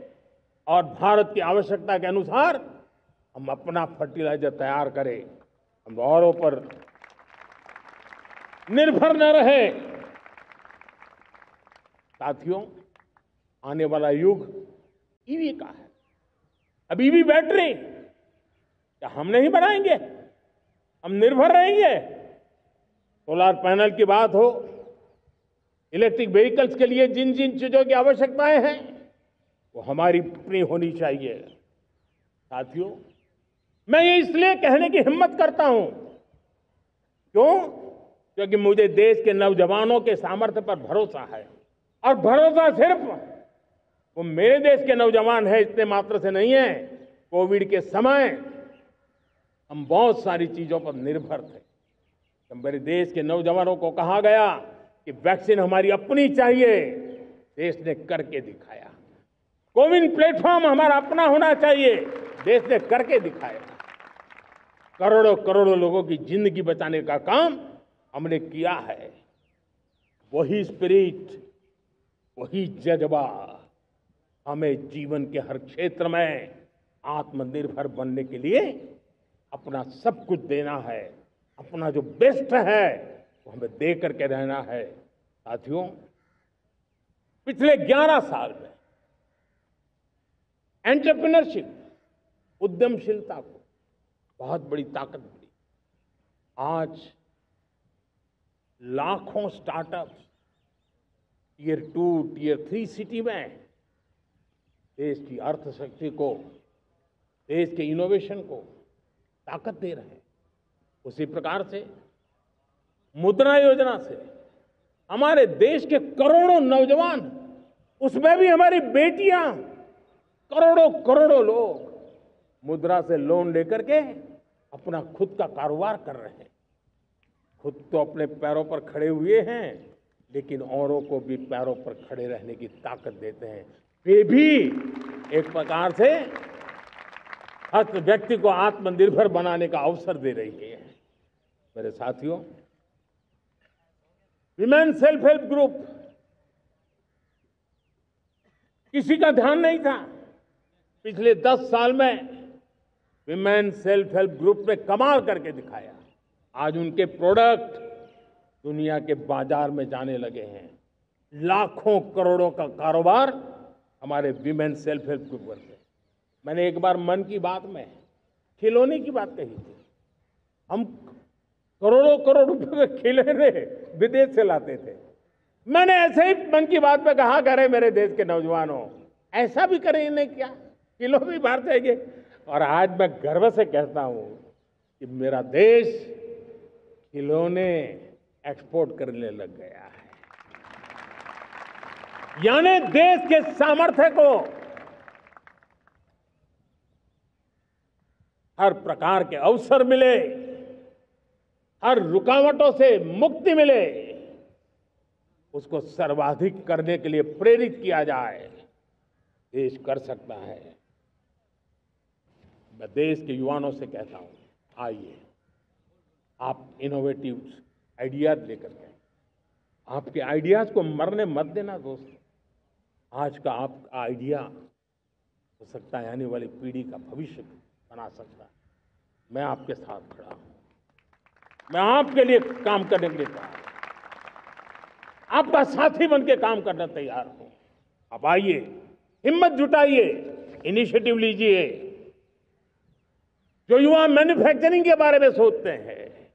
और भारत की आवश्यकता के अनुसार हम अपना फर्टिलाइजर तैयार करें। हम औरों पर निर्भर न रहे। साथियों, आने वाला युग ईवी का है। अब ईवी बैटरी क्या हम नहीं बनाएंगे? हम निर्भर रहेंगे? सोलर पैनल की बात हो, इलेक्ट्रिक व्हीकल्स के लिए जिन जिन चीजों की आवश्यकताएं हैं, वो हमारी अपनी होनी चाहिए। साथियों, मैं ये इसलिए कहने की हिम्मत करता हूं, क्यों? क्योंकि मुझे देश के नौजवानों के सामर्थ्य पर भरोसा है। और भरोसा सिर्फ वो मेरे देश के नौजवान है इतने मात्र से नहीं है। कोविड के समय हम बहुत सारी चीजों पर निर्भर थे। तो मेरे देश के नौजवानों को कहा गया कि वैक्सीन हमारी अपनी चाहिए, देश ने करके दिखाया। कोविन प्लेटफॉर्म हमारा अपना होना चाहिए, देश ने करके दिखाया। करोड़ों करोड़ों लोगों की जिंदगी बचाने का काम हमने किया है। वही स्पिरिट, वही जज्बा हमें जीवन के हर क्षेत्र में आत्मनिर्भर बनने के लिए अपना सब कुछ देना है। अपना जो बेस्ट है वो हमें दे करके रहना है। साथियों, पिछले 11 साल में एंटरप्रेन्योरशिप, उद्यमशीलता को बहुत बड़ी ताकत मिली। आज लाखों स्टार्टअप्स टियर 2, टियर 3 सिटी में देश की अर्थशक्ति को, देश के इनोवेशन को ताकत दे रहे हैं। उसी प्रकार से मुद्रा योजना से हमारे देश के करोड़ों नौजवान, उसमें भी हमारी बेटियां, करोड़ों करोड़ों लोग मुद्रा से लोन लेकर के अपना खुद का कारोबार कर रहे हैं। खुद तो अपने पैरों पर खड़े हुए हैं, लेकिन औरों को भी पैरों पर खड़े रहने की ताकत देते हैं। वे भी एक प्रकार से हर व्यक्ति को आत्मनिर्भर बनाने का अवसर दे रही है। मेरे साथियों, विमेन सेल्फ हेल्प ग्रुप किसी का ध्यान नहीं था। पिछले 10 साल में विमेन सेल्फ हेल्प ग्रुप ने कमाल करके दिखाया। आज उनके प्रोडक्ट दुनिया के बाजार में जाने लगे हैं। लाखों करोड़ों का कारोबार हमारे विमेन सेल्फ हेल्प ग्रुप करते हैं। मैंने एक बार मन की बात में खिलौने की बात कही थी। हम करोड़ों करोड़ रुपए के खिलौने विदेश से लाते थे। मैंने ऐसे ही मन की बात में कहा, करे मेरे देश के नौजवानों, ऐसा भी करें इन्हें क्या, किलो भी बाहर जाएंगे। और आज मैं गर्व से कहता हूं कि मेरा देश खिलौने एक्सपोर्ट करने लग गया है। यानी देश के सामर्थ्य को हर प्रकार के अवसर मिले, हर रुकावटों से मुक्ति मिले, उसको सर्वाधिक करने के लिए प्रेरित किया जाए। देश कर सकता है। मैं देश के युवाओं से कहता हूं, आइए आप इनोवेटिव आइडियाज लेकर के, आपके आइडियाज को मरने मत देना दोस्तों। आज का आपका आइडिया हो सकता है आने वाली पीढ़ी का भविष्य बना सकता है। मैं आपके साथ खड़ा हूं, मैं आपके लिए काम करने के लिए तैयार हूं, आपका साथी बन के काम करना तैयार हूं। आप आइए, हिम्मत जुटाइए, इनिशिएटिव लीजिए। जो युवा मैन्युफैक्चरिंग के बारे में सोचते हैं,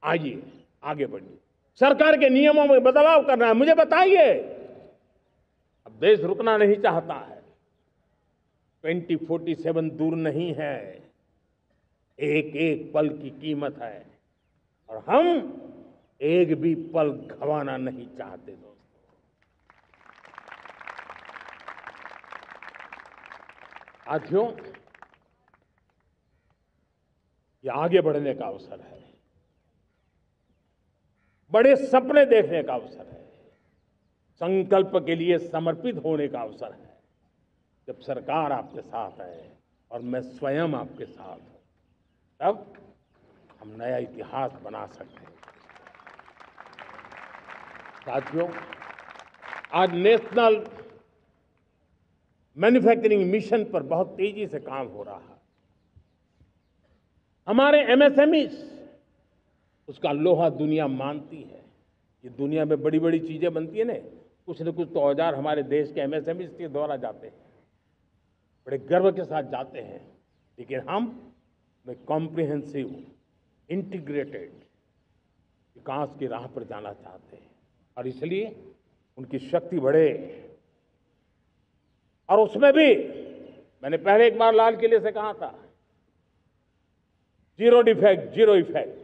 आइए आगे बढ़िए। सरकार के नियमों में बदलाव करना है, मुझे बताइए। अब देश रुकना नहीं चाहता है। 2047 दूर नहीं है, एक एक पल की कीमत है और हम एक भी पल गंवाना नहीं चाहते दोस्तों। साथियों, ये आगे बढ़ने का अवसर है, बड़े सपने देखने का अवसर है, संकल्प के लिए समर्पित होने का अवसर है। जब सरकार आपके साथ है और मैं स्वयं आपके साथ हूं, तब हम नया इतिहास बना सकते हैं। साथियों, आज नेशनल मैन्युफैक्चरिंग मिशन पर बहुत तेजी से काम हो रहा है। हमारे एमएसएमईज, उसका लोहा दुनिया मानती है। ये दुनिया में बड़ी बड़ी चीजें बनती है ना, कुछ न कुछ तो औजार हमारे देश के एमएसएमईज के द्वारा जाते हैं, बड़े गर्व के साथ जाते हैं। लेकिन हम कॉम्प्रिहेंसिव इंटीग्रेटेड विकास की राह पर जाना चाहते हैं और इसलिए उनकी शक्ति बढ़े। और उसमें भी मैंने पहले एक बार लाल किले से कहा था, जीरो डिफेक्ट जीरो इफेक्ट।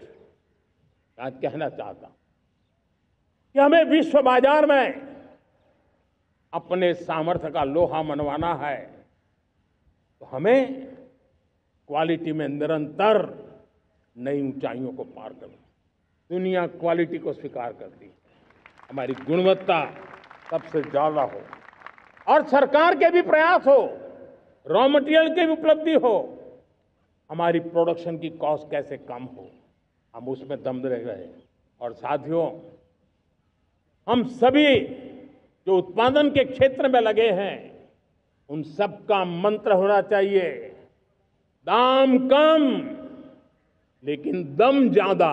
आज कहना चाहता हूं कि हमें विश्व बाजार में अपने सामर्थ्य का लोहा मनवाना है, तो हमें क्वालिटी में निरंतर नई ऊंचाइयों को पार करना। दुनिया क्वालिटी को स्वीकार करती है, हमारी गुणवत्ता सबसे ज्यादा हो और सरकार के भी प्रयास हो, रॉ मटेरियल की भी उपलब्धि हो, हमारी प्रोडक्शन की कॉस्ट कैसे कम हो, हम उसमें दम रह गए। और साथियों, हम सभी जो उत्पादन के क्षेत्र में लगे हैं, उन सबका मंत्र होना चाहिए, दाम कम लेकिन दम ज्यादा।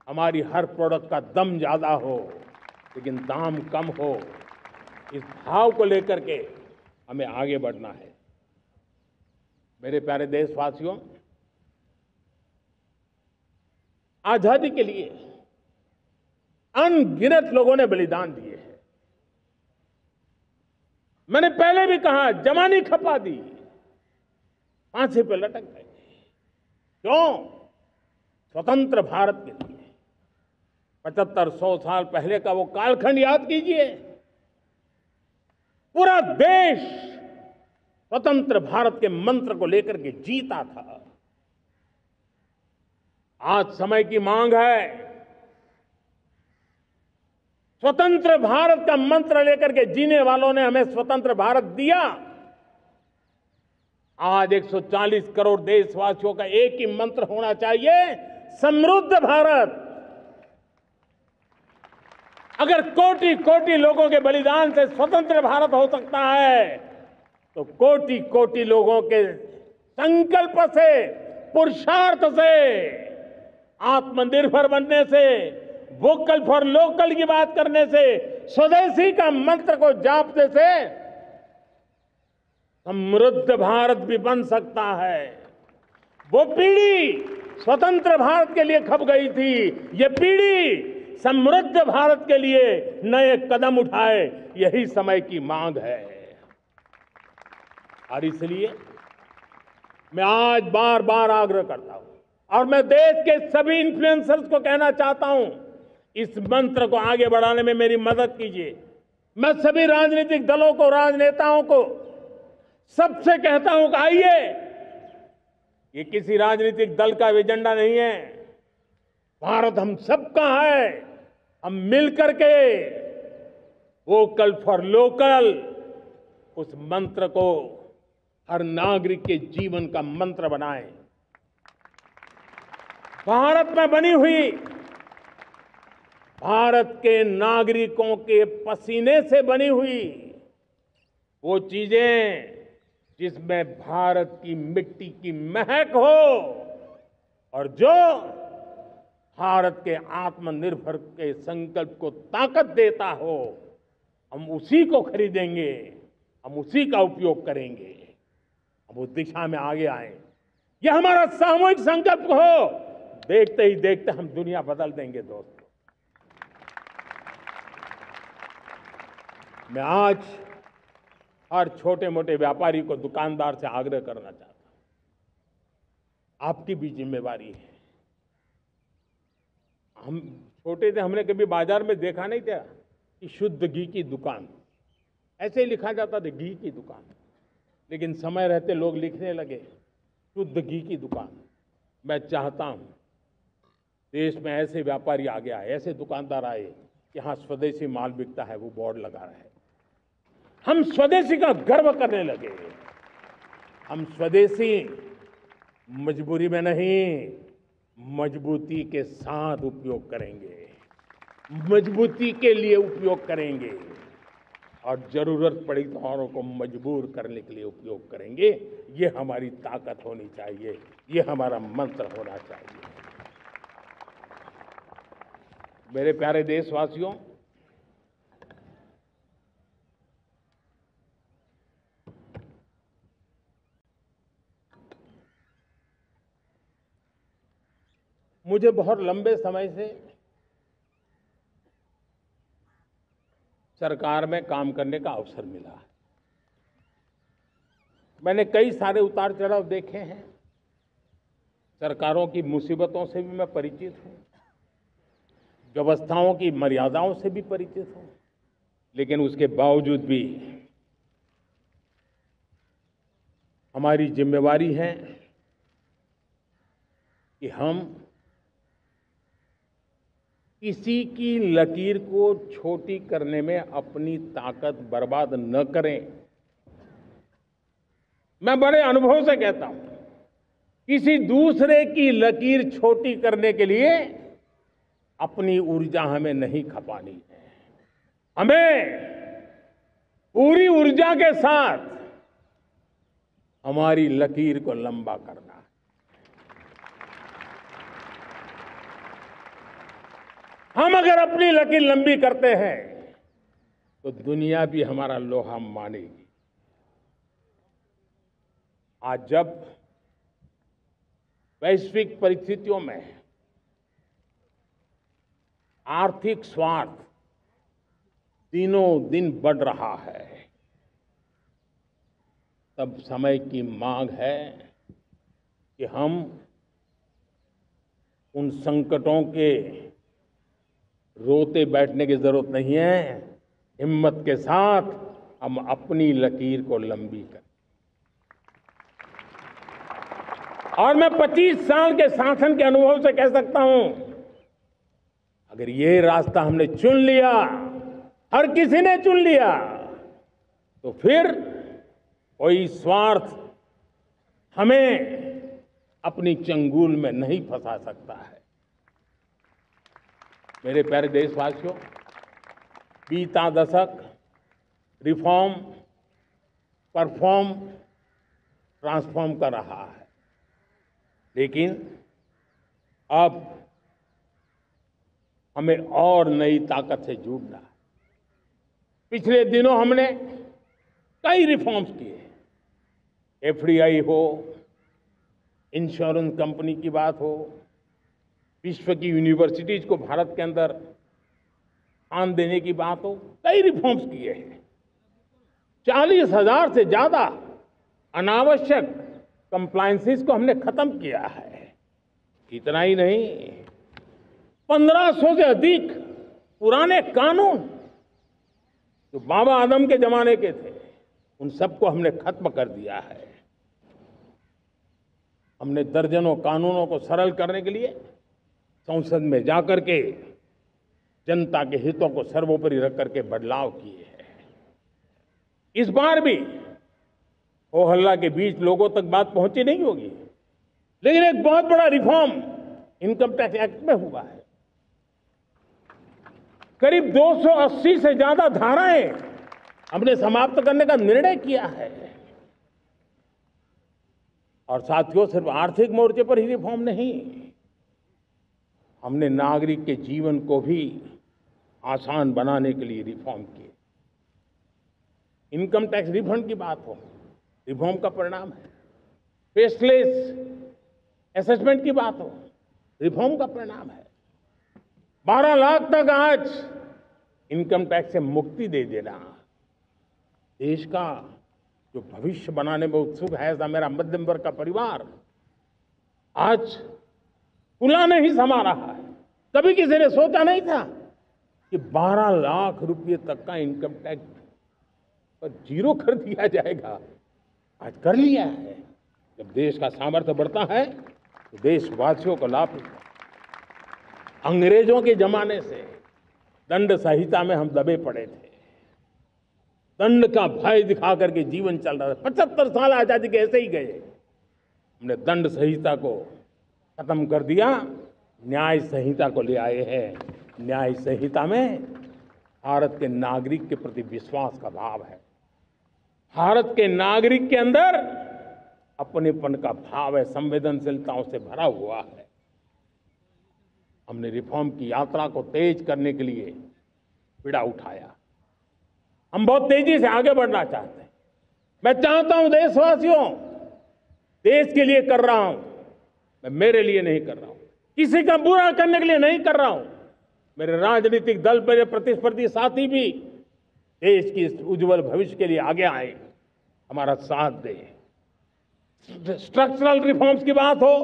हमारी हर प्रोडक्ट का दम ज्यादा हो लेकिन दाम कम हो। इस भाव को लेकर के हमें आगे बढ़ना है। मेरे प्यारे देशवासियों, आजादी के लिए अनगिनत लोगों ने बलिदान दिए हैं। मैंने पहले भी कहा, जवानी खपा दी, फांसी पे लटक गए। क्यों? स्वतंत्र भारत के लिए। 75-100 साल पहले का वो कालखंड याद कीजिए। पूरा देश स्वतंत्र भारत के मंत्र को लेकर के जीता था। आज समय की मांग है, स्वतंत्र भारत का मंत्र लेकर के जीने वालों ने हमें स्वतंत्र भारत दिया। आज 140 करोड़ देशवासियों का एक ही मंत्र होना चाहिए, समृद्ध भारत। अगर कोटि कोटि लोगों के बलिदान से स्वतंत्र भारत हो सकता है, तो कोटि कोटि लोगों के संकल्प से, पुरुषार्थ से, आत्मनिर्भर बनने से वोकल फॉर लोकल की बात करने से, स्वदेशी का मंत्र को जापने से समृद्ध भारत भी बन सकता है। वो पीढ़ी स्वतंत्र भारत के लिए खप गई थी, ये पीढ़ी समृद्ध भारत के लिए नए कदम उठाए, यही समय की मांग है। और इसलिए मैं आज बार बार आग्रह करता हूं और मैं देश के सभी इन्फ्लुएंसर्स को कहना चाहता हूं, इस मंत्र को आगे बढ़ाने में मेरी मदद कीजिए। मैं सभी राजनीतिक दलों को, राजनेताओं को सबसे कहता हूं कि आइए, ये किसी राजनीतिक दल का एजेंडा नहीं है, भारत हम सबका है। हम मिलकर के वोकल फॉर लोकल उस मंत्र को हर नागरिक के जीवन का मंत्र बनाएं। भारत में बनी हुई, भारत के नागरिकों के पसीने से बनी हुई वो चीजें जिसमें भारत की मिट्टी की महक हो और जो भारत के आत्मनिर्भर के संकल्प को ताकत देता हो, हम उसी को खरीदेंगे, हम उसी का उपयोग करेंगे, हम उस दिशा में आगे आए। यह हमारा सामूहिक संकल्प हो, देखते ही देखते हम दुनिया बदल देंगे। दोस्तों, मैं आज हर छोटे मोटे व्यापारी को, दुकानदार से आग्रह करना चाहता हूं, आपकी भी जिम्मेवारी है। हम छोटे थे, हमने कभी बाजार में देखा नहीं था कि शुद्ध घी की दुकान, ऐसे ही लिखा जाता था घी की दुकान, लेकिन समय रहते लोग लिखने लगे शुद्ध घी की दुकान। मैं चाहता हूं देश में ऐसे व्यापारी आगे आए, ऐसे दुकानदार आए कि हाँ, स्वदेशी माल बिकता है, वो बोर्ड लगा रहे हैं। हम स्वदेशी का गर्व करने लगे। हम स्वदेशी मजबूरी में नहीं, मजबूती के साथ उपयोग करेंगे, मजबूती के लिए उपयोग करेंगे और जरूरत पड़ी तो औरों को मजबूर करने के लिए उपयोग करेंगे। ये हमारी ताकत होनी चाहिए, ये हमारा मंत्र होना चाहिए। मेरे प्यारे देशवासियों, मुझे बहुत लंबे समय से सरकार में काम करने का अवसर मिला है। मैंने कई सारे उतार चढ़ाव देखे हैं, सरकारों की मुसीबतों से भी मैं परिचित हूं, व्यवस्थाओं की मर्यादाओं से भी परिचित हूं, लेकिन उसके बावजूद भी हमारी जिम्मेवारी है कि हम किसी की लकीर को छोटी करने में अपनी ताकत बर्बाद न करें। मैं बड़े अनुभव से कहता हूं, किसी दूसरे की लकीर छोटी करने के लिए अपनी ऊर्जा हमें नहीं खपानी है। हमें पूरी ऊर्जा के साथ हमारी लकीर को लंबा करना है। हम अगर अपनी लकीर लंबी करते हैं तो दुनिया भी हमारा लोहा मानेगी। आज जब वैश्विक परिस्थितियों में आर्थिक स्वार्थ दिनों दिन बढ़ रहा है, तब समय की मांग है कि हम उन संकटों के रोते बैठने की जरूरत नहीं है, हिम्मत के साथ हम अपनी लकीर को लंबी करें। और मैं 25 साल के शासन के अनुभव से कह सकता हूं, अगर ये रास्ता हमने चुन लिया, हर किसी ने चुन लिया, तो फिर कोई स्वार्थ हमें अपनी चंगुल में नहीं फंसा सकता है। मेरे प्यारे देशवासियों, बीता दशक रिफॉर्म, परफॉर्म, ट्रांसफॉर्म कर रहा है, लेकिन अब हमें और नई ताकत से जुड़ना है। पिछले दिनों हमने कई रिफॉर्म्स किए। एफडीआई हो, इंश्योरेंस कंपनी की बात हो, विश्व की यूनिवर्सिटीज को भारत के अंदर स्थान देने की बात हो, कई रिफॉर्म्स किए हैं। 40,000 से ज्यादा अनावश्यक कंप्लायंसेस को हमने खत्म किया है। इतना ही नहीं, 1500 से अधिक पुराने कानून जो बाबा आदम के जमाने के थे, उन सबको हमने खत्म कर दिया है। हमने दर्जनों कानूनों को सरल करने के लिए संसद में जाकर के जनता के हितों को सर्वोपरि रख करके बदलाव किए हैं। इस बार भी हो हल्ला के बीच लोगों तक बात पहुंची नहीं होगी, लेकिन एक बहुत बड़ा रिफॉर्म इनकम टैक्स एक्ट में हुआ है। करीब 280 से ज्यादा धाराएं हमने समाप्त करने का निर्णय किया है। और साथियों, सिर्फ आर्थिक मोर्चे पर ही रिफॉर्म नहीं, हमने नागरिक के जीवन को भी आसान बनाने के लिए रिफॉर्म किए। इनकम टैक्स रिफंड की बात हो, रिफॉर्म का परिणाम है। फेसलेस असेसमेंट की बात हो, रिफॉर्म का परिणाम है। 12 लाख तक आज इनकम टैक्स से मुक्ति दे देना, देश का जो भविष्य बनाने में उत्सुक है, ऐसा मेरा मध्यम वर्ग का परिवार आज फूला नहीं समा रहा है। कभी किसी ने सोचा नहीं था कि 12 लाख रुपए तक का इनकम टैक्स पर जीरो कर दिया जाएगा। आज कर लिया है। जब देश का सामर्थ्य बढ़ता है तो देशवासियों को लाभ मिलता है। अंग्रेजों के जमाने से दंड संहिता में हम दबे पड़े थे। दंड का भय दिखा करके जीवन चल रहा था। 75 साल आजादी के ऐसे ही गए। हमने दंड संहिता को खत्म कर दिया, न्याय संहिता को ले आए हैं। न्याय संहिता में भारत के नागरिक के प्रति विश्वास का भाव है। भारत के नागरिक के अंदर अपनेपन का भाव है, संवेदनशीलताओं से भरा हुआ है। हमने रिफॉर्म की यात्रा को तेज करने के लिए बीड़ा उठाया। हम बहुत तेजी से आगे बढ़ना चाहते हैं। मैं चाहता हूं देशवासियों, देश के लिए कर रहा हूं, मैं मेरे लिए नहीं कर रहा हूं, किसी का बुरा करने के लिए नहीं कर रहा हूं। मेरे राजनीतिक दल, मेरे प्रतिस्पर्धी साथी भी देश की उज्जवल भविष्य के लिए आगे आए, हमारा साथ दें। स्ट्रक्चरल रिफॉर्म्स की बात हो,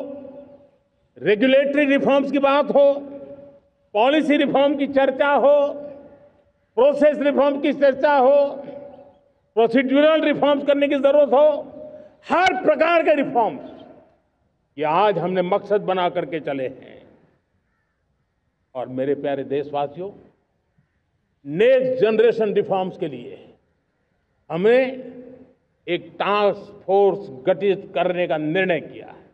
रेगुलेटरी रिफॉर्म्स की बात हो, पॉलिसी रिफॉर्म की चर्चा हो, प्रोसेस रिफॉर्म की चर्चा हो, प्रोसीड्यूरल रिफॉर्म्स करने की जरूरत हो, हर प्रकार के रिफॉर्म्स ये आज हमने मकसद बना करके चले हैं। और मेरे प्यारे देशवासियों, नेक्स्ट जनरेशन रिफॉर्म्स के लिए हमने एक टास्क फोर्स गठित करने का निर्णय किया है।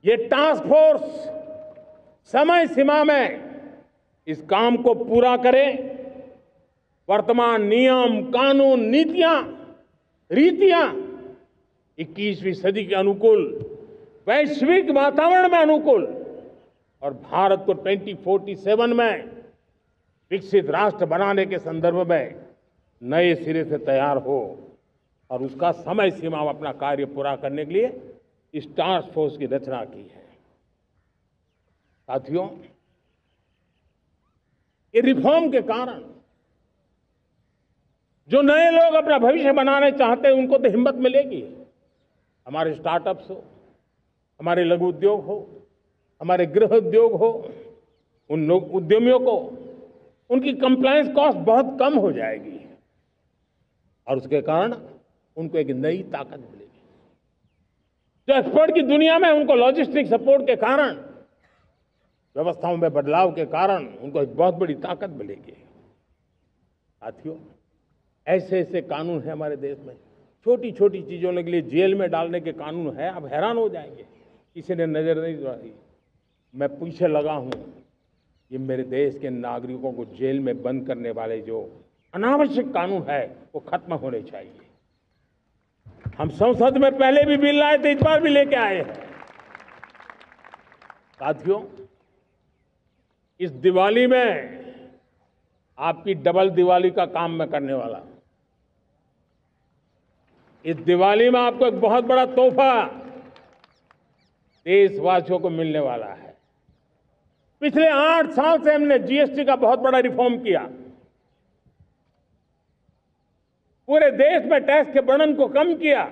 ये टास्क फोर्स समय सीमा में इस काम को पूरा करे। वर्तमान नियम, कानून, नीतियां, रीतियां 21वीं सदी के अनुकूल, वैश्विक वातावरण में अनुकूल और भारत को 2047 में विकसित राष्ट्र बनाने के संदर्भ में नए सिरे से तैयार हो और उसका समय सीमा में अपना कार्य पूरा करने के लिए इस टास्क फोर्स की रचना की है। साथियों, ये रिफॉर्म के कारण जो नए लोग अपना भविष्य बनाने चाहते हैं उनको तो हिम्मत मिलेगी। हमारे स्टार्टअप्स हो, हमारे लघु उद्योग हो, हमारे गृह उद्योग हो, उन लोग उद्यमियों को उनकी कंप्लायंस कॉस्ट बहुत कम हो जाएगी और उसके कारण उनको एक नई ताकत मिलेगी। जो एक्सपोर्ट की दुनिया में उनको लॉजिस्टिक सपोर्ट के कारण, व्यवस्थाओं में बदलाव के कारण उनको एक बहुत बड़ी ताकत मिलेगी। साथियों, ऐसे ऐसे कानून है हमारे देश में, छोटी छोटी चीजों के लिए जेल में डालने के कानून है। आप हैरान हो जाएंगे, किसी ने नजर नहीं दौड़ाई। मैं पीछे लगा हूं, ये मेरे देश के नागरिकों को जेल में बंद करने वाले जो अनावश्यक कानून है वो खत्म होने चाहिए। हम संसद में पहले भी बिल लाए थे, इस बार भी लेके आए हैं। साथियों, इस दिवाली में आपकी डबल दिवाली का काम मैं करने वाला हूं। इस दिवाली में आपको एक बहुत बड़ा तोहफा देशवासियों को मिलने वाला है। पिछले 8 साल से हमने जीएसटी का बहुत बड़ा रिफॉर्म किया। पूरे देश में टैक्स के बर्डन को कम किया,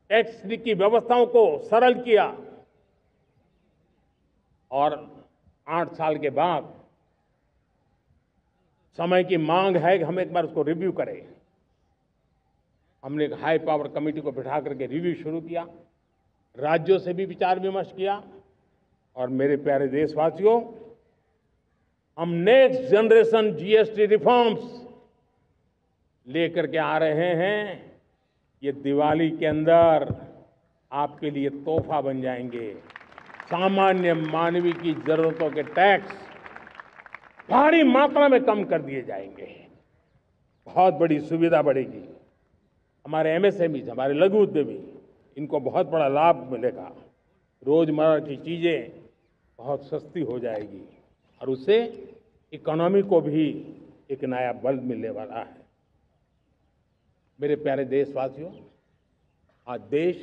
टैक्स की व्यवस्थाओं को सरल किया और 8 साल के बाद समय की मांग है कि हम एक बार उसको रिव्यू करें। हमने एक हाई पावर कमेटी को बिठा करके रिव्यू शुरू किया, राज्यों से भी विचार विमर्श किया और मेरे प्यारे देशवासियों, हम नेक्स्ट जनरेशन जीएसटी रिफॉर्म्स लेकर के आ रहे हैं। ये दिवाली के अंदर आपके लिए तोहफा बन जाएंगे। सामान्य मानवीय की जरूरतों के टैक्स भारी मात्रा में कम कर दिए जाएंगे। बहुत बड़ी सुविधा बढ़ेगी। हमारे एमएसएमई, हमारे लघु उद्यमी, इनको बहुत बड़ा लाभ मिलेगा। रोजमर्रा की चीजें बहुत सस्ती हो जाएगी और उससे इकोनॉमी को भी एक नया बल मिलने वाला है। मेरे प्यारे देशवासियों, आज देश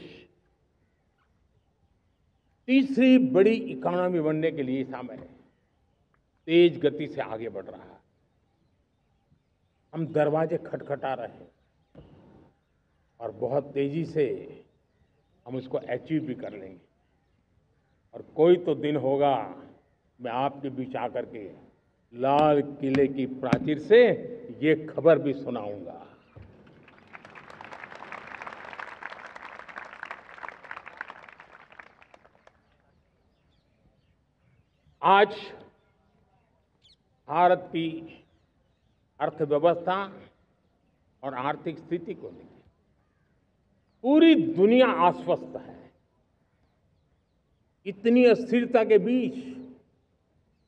तीसरी बड़ी इकोनॉमी बनने के लिए समय है, तेज गति से आगे बढ़ रहा है। हम दरवाजे खटखटा रहे हैं और बहुत तेजी से हम उसको अचीव भी कर लेंगे। और कोई तो दिन होगा मैं आपके बीच आकर के लाल किले की प्राचीर से ये खबर भी सुनाऊंगा। आज भारत की अर्थव्यवस्था और आर्थिक स्थिति को लेकर पूरी दुनिया आश्वस्त है। इतनी अस्थिरता के बीच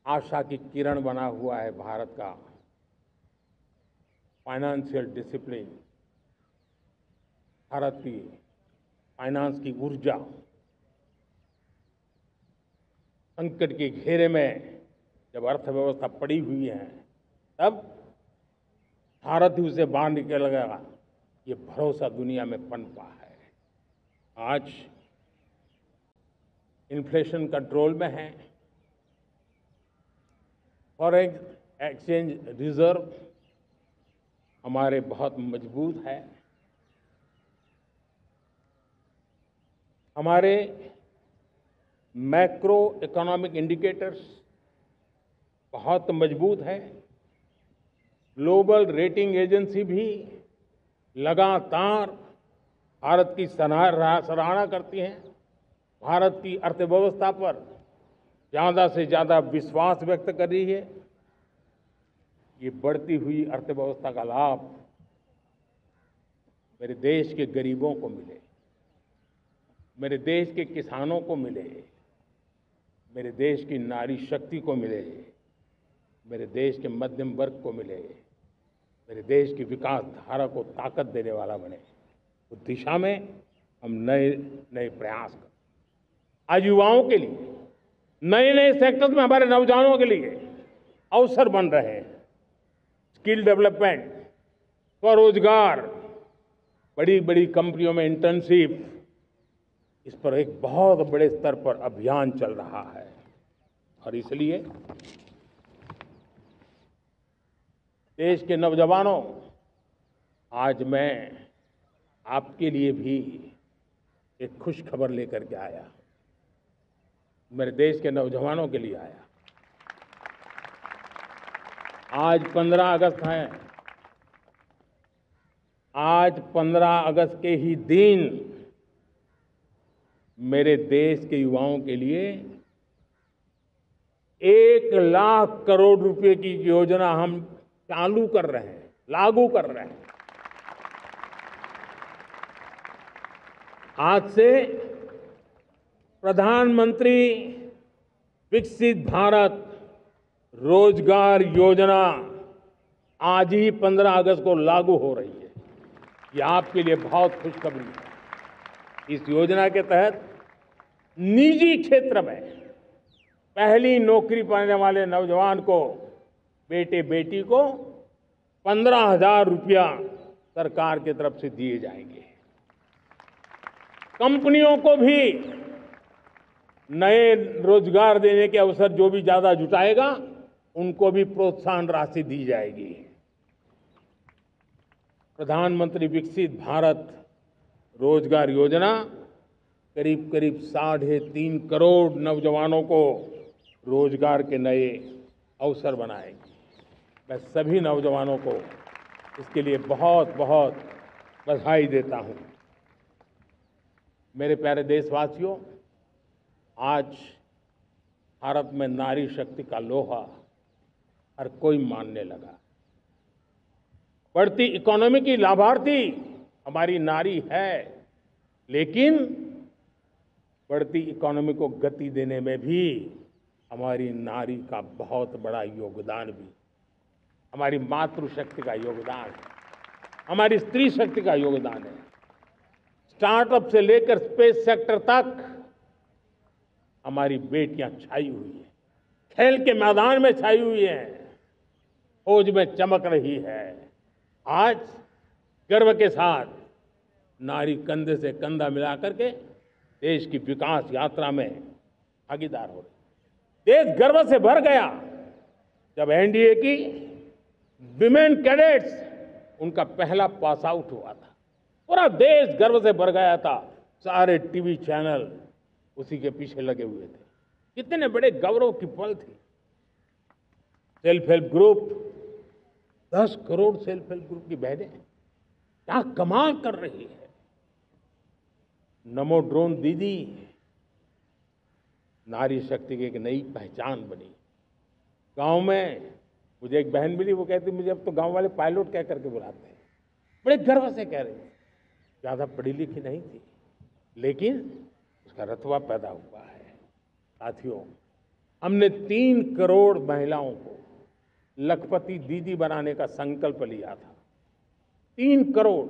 आशा की किरण बना हुआ है भारत का फाइनेंशियल डिसिप्लिन, भारत की फाइनेंस की ऊर्जा। संकट के घेरे में जब अर्थव्यवस्था पड़ी हुई है, तब भारत ही उसे बाहर निकलेगा, ये भरोसा दुनिया में पनपा है। आज इन्फ्लेशन कंट्रोल में है, फॉरेन एक्सचेंज रिजर्व हमारे बहुत मजबूत है, हमारे मैक्रो इकोनॉमिक इंडिकेटर्स बहुत मजबूत है। ग्लोबल रेटिंग एजेंसी भी लगातार भारत की सराहना करती हैं, भारत की अर्थव्यवस्था पर ज़्यादा से ज़्यादा विश्वास व्यक्त कर रही है। ये बढ़ती हुई अर्थव्यवस्था का लाभ मेरे देश के गरीबों को मिले, मेरे देश के किसानों को मिले, मेरे देश की नारी शक्ति को मिले, मेरे देश के मध्यम वर्ग को मिले, मेरे देश की विकास धारा को ताकत देने वाला बने। उस दिशा में हम नए नए प्रयास करें। आज युवाओं के लिए नए नए सेक्टर्स में हमारे नौजवानों के लिए अवसर बन रहे हैं। स्किल डेवलपमेंट, स्वरोजगार, बड़ी बड़ी कंपनियों में इंटर्नशिप, इस पर एक बहुत बड़े स्तर पर अभियान चल रहा है। और इसलिए देश के नौजवानों, आज मैं आपके लिए भी एक खुश खबर लेकर के आया। मेरे देश के नौजवानों के लिए आया। आज 15 अगस्त है। आज 15 अगस्त के ही दिन मेरे देश के युवाओं के लिए 1 लाख करोड़ रुपए की योजना हम चालू कर रहे हैं, लागू कर रहे हैं। आज से प्रधानमंत्री विकसित भारत रोजगार योजना आज ही 15 अगस्त को लागू हो रही है। ये आपके लिए बहुत खुशखबरी है। इस योजना के तहत निजी क्षेत्र में पहली नौकरी पाने वाले नौजवान को, बेटे बेटी को 15,000 रुपया सरकार की तरफ से दिए जाएंगे। कंपनियों को भी नए रोजगार देने के अवसर जो भी ज्यादा जुटाएगा, उनको भी प्रोत्साहन राशि दी जाएगी। प्रधानमंत्री विकसित भारत रोजगार योजना करीब करीब 3.5 करोड़ नौजवानों को रोजगार के नए अवसर बनाएगी। मैं सभी नौजवानों को इसके लिए बहुत बहुत बधाई देता हूं। मेरे प्यारे देशवासियों, आज भारत में नारी शक्ति का लोहा हर कोई मानने लगा। बढ़ती इकोनॉमी की लाभार्थी हमारी नारी है, लेकिन बढ़ती इकोनॉमी को गति देने में भी हमारी नारी का बहुत बड़ा योगदान भी, हमारी मातृशक्ति का योगदान है, हमारी स्त्री शक्ति का योगदान है। स्टार्टअप से लेकर स्पेस सेक्टर तक हमारी बेटियां छाई हुई हैं, खेल के मैदान में छाई हुई हैं, फौज में चमक रही है। आज गर्व के साथ नारी कंधे से कंधा मिला करके देश की विकास यात्रा में भागीदार हो रही। देश गर्व से भर गया जब एनडीए की विमेन कैडेट्स, उनका पहला पास आउट हुआ था। पूरा देश गर्व से भर गया था। सारे टीवी चैनल उसी के पीछे लगे हुए थे। कितने बड़े गौरव की पल थी। Self help group, 10 crore self help group की बहनें क्या कमाल कर रही है। नमो ड्रोन दीदी नारी शक्ति की एक नई पहचान बनी। गांव में मुझे एक बहन मिली, वो कहती मुझे अब तो गांव वाले पायलट कह करके बुलाते हैं। बड़े गर्व से कह रही, ज्यादा पढ़ी लिखी नहीं थी, लेकिन उसका रतबा पैदा हुआ है। साथियों, हमने 3 करोड़ महिलाओं को लखपति दीदी बनाने का संकल्प लिया था। 3 करोड़।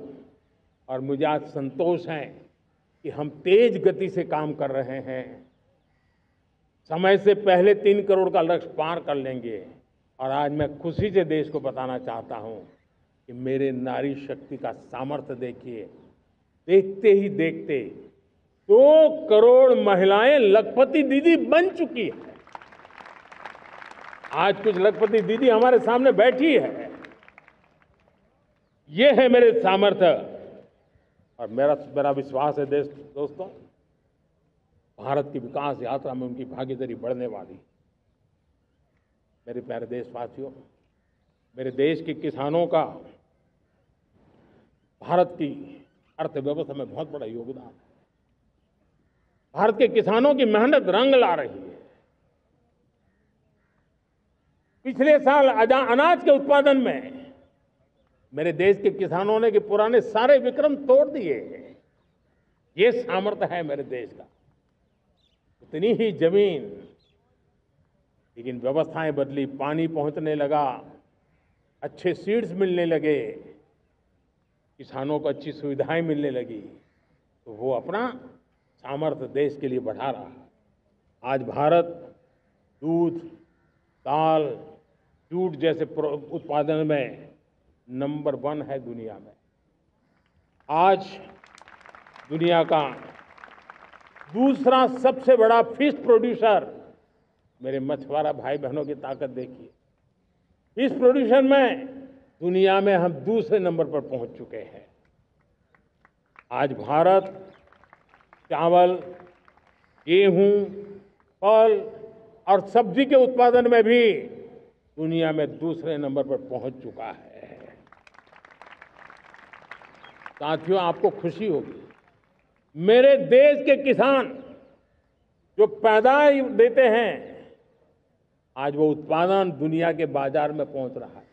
और मुझे आज संतोष है कि हम तेज गति से काम कर रहे हैं। समय से पहले 3 करोड़ का लक्ष्य पार कर लेंगे। और आज मैं खुशी से देश को बताना चाहता हूं कि मेरे नारी शक्ति का सामर्थ्य देखिए। देखते ही देखते 2 करोड़ महिलाएं लखपति दीदी बन चुकी है। आज कुछ लखपति दीदी हमारे सामने बैठी है। ये है मेरे सामर्थ्य। और मेरा विश्वास है दोस्तों, भारत की विकास यात्रा में उनकी भागीदारी बढ़ने वाली। मेरे प्यारे देशवासियों, मेरे देश के किसानों का भारत की अर्थव्यवस्था में बहुत बड़ा योगदान है। भारत के किसानों की मेहनत रंग ला रही है। पिछले साल अनाज के उत्पादन में मेरे देश के किसानों ने के पुराने सारे विक्रम तोड़ दिए। ये सामर्थ्य है मेरे देश का। इतनी ही जमीन, लेकिन व्यवस्थाएं बदली, पानी पहुंचने लगा, अच्छे सीड्स मिलने लगे, किसानों को अच्छी सुविधाएं मिलने लगी, तो वो अपना सामर्थ्य देश के लिए बढ़ा रहा है। आज भारत दूध, दाल, जूट जैसे उत्पादन में नंबर 1 है दुनिया में। आज दुनिया का दूसरा सबसे बड़ा फिश प्रोड्यूसर, मेरे मछुआरा भाई बहनों की ताकत देखिए। फिश प्रोड्यूशन में दुनिया में हम दूसरे नंबर पर पहुंच चुके हैं। आज भारत चावल, गेहूं, फल और सब्जी के उत्पादन में भी दुनिया में दूसरे नंबर पर पहुंच चुका है। साथियों, आपको खुशी होगी, मेरे देश के किसान जो पैदावार देते हैं, आज वो उत्पादन दुनिया के बाजार में पहुंच रहा है।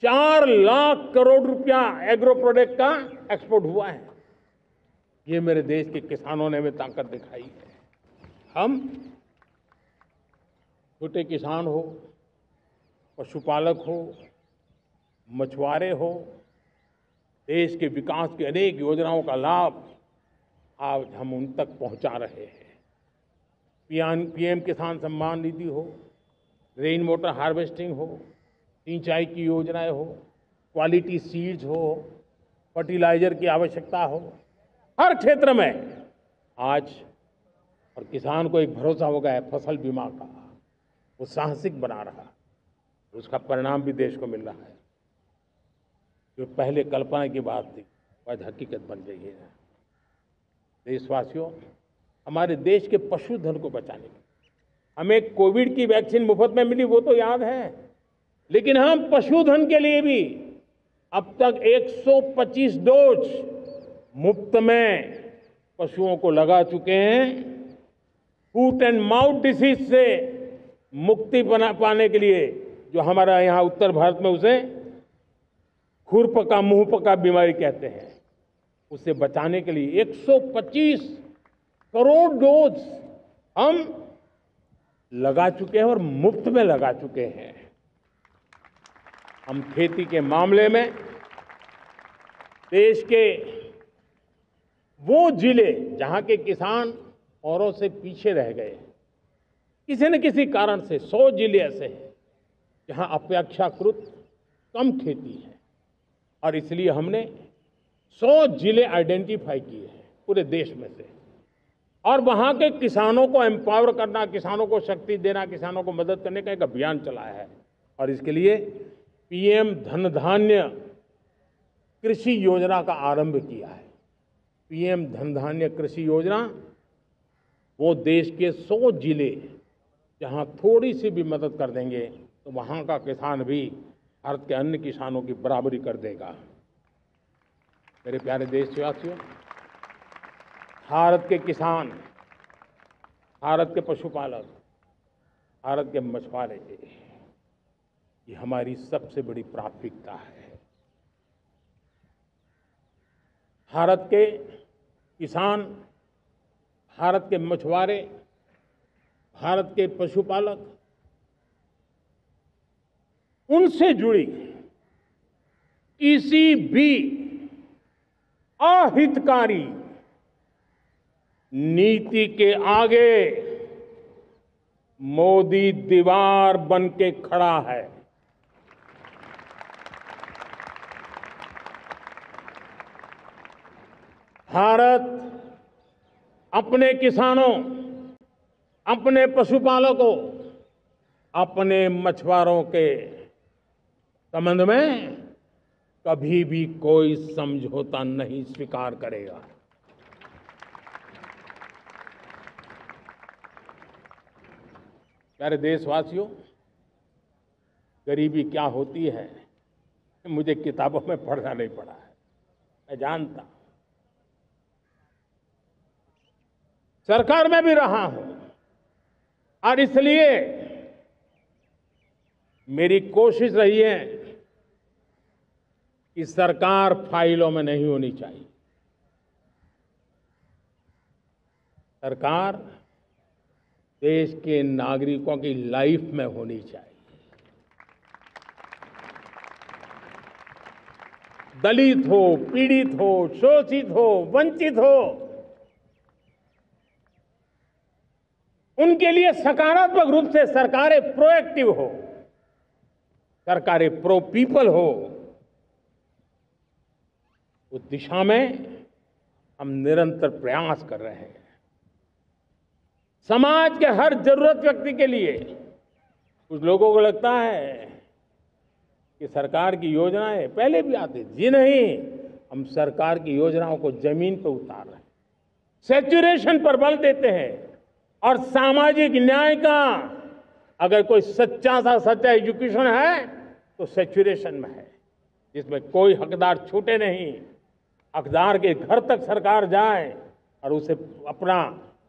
4 लाख करोड़ रुपया एग्रो प्रोडक्ट का एक्सपोर्ट हुआ है। ये मेरे देश के किसानों ने भी ताकत दिखाई है। हम छोटे किसान हो, पशुपालक हो, मछुआरे हो, देश के विकास की अनेक योजनाओं का लाभ आज हम उन तक पहुंचा रहे हैं। पीएम किसान सम्मान निधि हो, रेन वाटर हार्वेस्टिंग हो, सिंचाई की योजनाएं हो, क्वालिटी सीड्स हो, फर्टिलाइजर की आवश्यकता हो, हर क्षेत्र में आज और किसान को एक भरोसा हो गया है फसल बीमा का। वो साहसिक बना रहा, उसका परिणाम भी देश को मिल रहा है। जो पहले कल्पना की बात थी आज हकीकत बन गई है। देशवासियों, हमारे देश के पशुधन को बचाने के हमें कोविड की वैक्सीन मुफ्त में मिली, वो तो याद है, लेकिन हम पशुधन के लिए भी अब तक 125 डोज मुफ्त में पशुओं को लगा चुके हैं। फूट एंड माउथ डिसीज से मुक्ति पाने के लिए, जो हमारा यहाँ उत्तर भारत में उसे खुरपका मुंहपका बीमारी कहते हैं, उससे बचाने के लिए 125 करोड़ डोज हम लगा चुके हैं और मुफ्त में लगा चुके हैं। हम खेती के मामले में देश के वो जिले जहां के किसान औरों से पीछे रह गए, किसी न किसी कारण से 100 जिले ऐसे हैं जहां अपेक्षाकृत कम खेती है, और इसलिए हमने 100 जिले आइडेंटिफाई किए हैं पूरे देश में से, और वहां के किसानों को एम्पावर करना, किसानों को शक्ति देना, किसानों को मदद करने का एक अभियान चलाया है। और इसके लिए पीएम धन धान्य कृषि योजना का आरंभ किया है। पीएम धन धान्य कृषि योजना वो देश के 100 जिले जहां थोड़ी सी भी मदद कर देंगे तो वहां का किसान भी भारत के अन्य किसानों की बराबरी कर देगा। मेरे प्यारे देशवासियों, भारत के किसान, भारत के पशुपालक, भारत के मछुआरे, ये हमारी सबसे बड़ी प्राथमिकता है। भारत के किसान, भारत के मछुआरे, भारत के पशुपालक, उनसे जुड़ी किसी भी अहितकारी नीति के आगे मोदी दीवार बन के खड़ा है। भारत अपने किसानों, अपने पशुपालकों, अपने मछुआरों के संबंध में कभी भी कोई समझौता नहीं स्वीकार करेगा। प्यारे देशवासियों, गरीबी क्या होती है मुझे किताबों में पढ़ना नहीं पड़ा है, मैं जानता, सरकार में भी रहा हूं, और इसलिए मेरी कोशिश रही है कि सरकार फाइलों में नहीं होनी चाहिए। सरकार देश के नागरिकों की लाइफ में होनी चाहिए। दलित हो, पीड़ित हो, शोषित हो, वंचित हो, उनके लिए सकारात्मक रूप से सरकारें प्रोएक्टिव हो, सरकारें प्रो पीपल हो, उस दिशा में हम निरंतर प्रयास कर रहे हैं। समाज के हर जरूरत व्यक्ति के लिए, कुछ लोगों को लगता है कि सरकार की योजनाएं पहले भी आती थी, जी नहीं, हम सरकार की योजनाओं को जमीन पर उतार रहे हैं, सैचुरेशन पर बल देते हैं, और सामाजिक न्याय का अगर कोई सच्चा एजुकेशन है तो सैचुरेशन में है, जिसमें कोई हकदार छूटे नहीं, हकदार के घर तक सरकार जाए और उसे अपना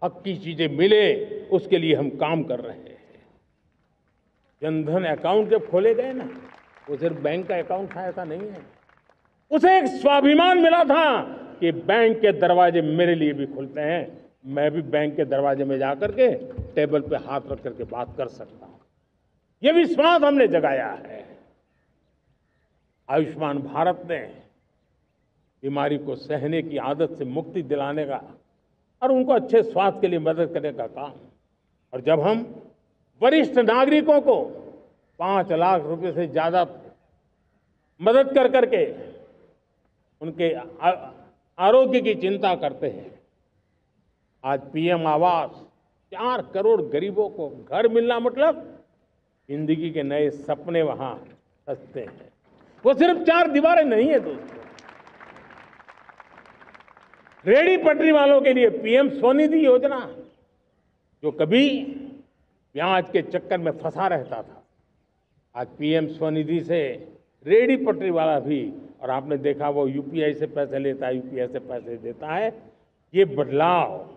हक की चीजें मिले, उसके लिए हम काम कर रहे हैं। जनधन अकाउंट जब खोले गए ना, वो सिर्फ बैंक का अकाउंट था ऐसा नहीं है, उसे एक स्वाभिमान मिला था कि बैंक के दरवाजे मेरे लिए भी खुलते हैं, मैं भी बैंक के दरवाजे में जाकर के टेबल पे हाथ रख करके बात कर सकता हूं। ये विश्वास हमने जगाया है। आयुष्मान भारत ने बीमारी को सहने की आदत से मुक्ति दिलाने का और उनको अच्छे स्वास्थ्य के लिए मदद करने का काम और जब हम वरिष्ठ नागरिकों को 5 लाख रुपए से ज्यादा मदद कर करके उनके आरोग्य की चिंता करते हैं, आज पीएम आवास 4 करोड़ गरीबों को घर मिलना मतलब जिंदगी के नए सपने वहां सजते हैं। वो सिर्फ 4 दीवारें नहीं है दोस्तों। रेहड़ी पटरी वालों के लिए पीएम स्वनिधि योजना, जो कभी ब्याज के चक्कर में फंसा रहता था, आज पीएम स्वनिधि से रेहड़ी पटरी वाला भी, और आपने देखा वो यूपीआई से पैसे लेता है, यूपीआई से पैसे देता है। ये बदलाव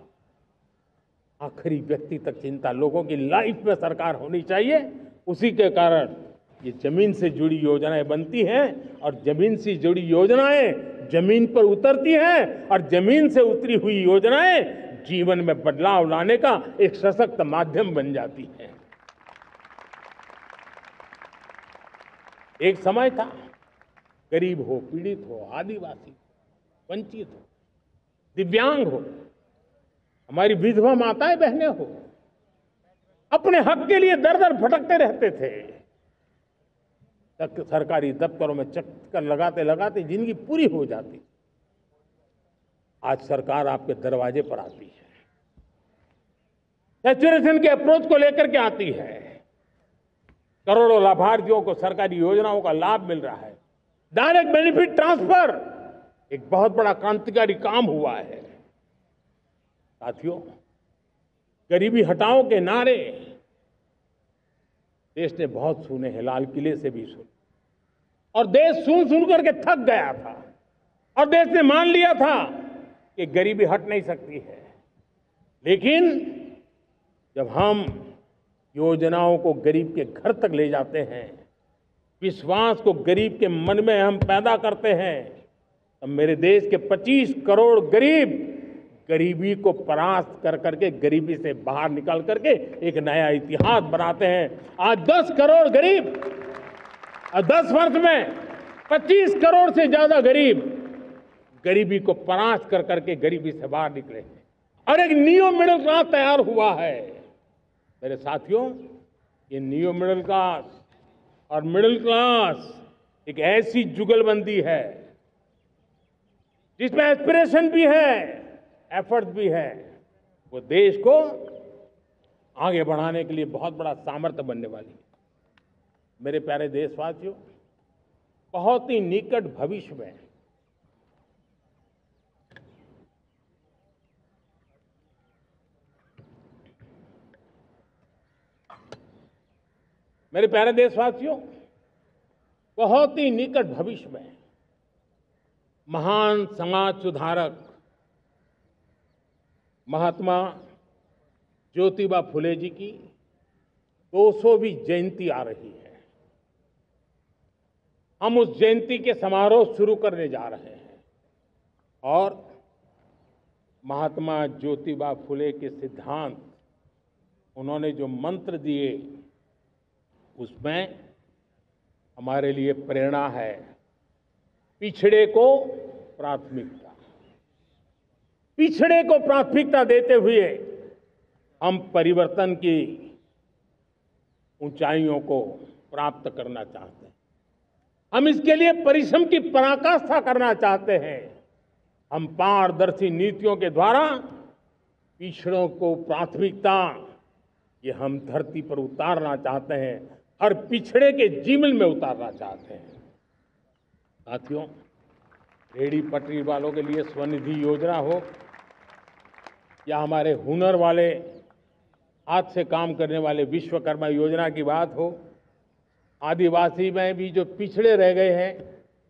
आखिरी व्यक्ति तक चिंता लोगों की लाइफ में सरकार होनी चाहिए। उसी के कारण ये जमीन से जुड़ी योजनाएं बनती हैं और जमीन से जुड़ी योजनाएं जमीन पर उतरती हैं और जमीन से उतरी हुई योजनाएं जीवन में बदलाव लाने का एक सशक्त माध्यम बन जाती हैं। एक समय था, गरीब हो, पीड़ित हो, आदिवासी हो, वंचित हो, दिव्यांग हो, हमारी विधवा माताएं बहनें हो, अपने हक के लिए दर दर भटकते रहते थे। सरकारी दफ्तरों में चक्कर लगाते लगाते जिंदगी पूरी हो जाती। आज सरकार आपके दरवाजे पर आती है, सैचुरेशन के अप्रोच को लेकर के आती है। करोड़ों लाभार्थियों को सरकारी योजनाओं का लाभ मिल रहा है। डायरेक्ट बेनिफिट ट्रांसफर एक बहुत बड़ा क्रांतिकारी काम हुआ है। साथियों, गरीबी हटाओ के नारे देश ने बहुत सुने हैं, लाल किले से भी सुने, और देश सुन सुन करके थक गया था और देश ने मान लिया था कि गरीबी हट नहीं सकती है। लेकिन जब हम योजनाओं को गरीब के घर तक ले जाते हैं, विश्वास को गरीब के मन में हम पैदा करते हैं, तब मेरे देश के 25 करोड़ गरीब गरीबी को परास्त कर करके, गरीबी से बाहर निकल करके एक नया इतिहास बनाते हैं। आज 10 करोड़ गरीब और 10 वर्ष में 25 करोड़ से ज्यादा गरीब गरीबी को परास्त कर करके गरीबी से बाहर निकले हैं और एक न्यू मिडिल क्लास तैयार हुआ है। मेरे साथियों, ये न्यू मिडिल क्लास और मिडिल क्लास एक ऐसी जुगलबंदी है जिसमें एस्पिरेशन भी है, एफर्ट भी है। वो देश को आगे बढ़ाने के लिए बहुत बड़ा सामर्थ्य बनने वाली है। मेरे प्यारे देशवासियों, बहुत ही निकट भविष्य में मेरे प्यारे देशवासियों, बहुत ही निकट भविष्य में महान समाज सुधारक महात्मा ज्योतिबा फुले जी की 200वीं जयंती आ रही है। हम उस जयंती के समारोह शुरू करने जा रहे हैं और महात्मा ज्योतिबा फुले के सिद्धांत, उन्होंने जो मंत्र दिए, उसमें हमारे लिए प्रेरणा है। पिछड़े को प्राथमिकता, पिछड़े को प्राथमिकता देते हुए हम परिवर्तन की ऊंचाइयों को प्राप्त करना चाहते हैं। हम इसके लिए परिश्रम की पराकाष्ठा करना चाहते हैं। हम पारदर्शी नीतियों के द्वारा पिछड़ों को प्राथमिकता, ये हम धरती पर उतारना चाहते हैं, हर पिछड़े के जीवन में उतारना चाहते हैं। साथियों, रेहड़ी पटरी वालों के लिए स्वनिधि योजना हो या हमारे हुनर वाले, हाथ से काम करने वाले विश्वकर्मा योजना की बात हो, आदिवासी में भी जो पिछड़े रह गए हैं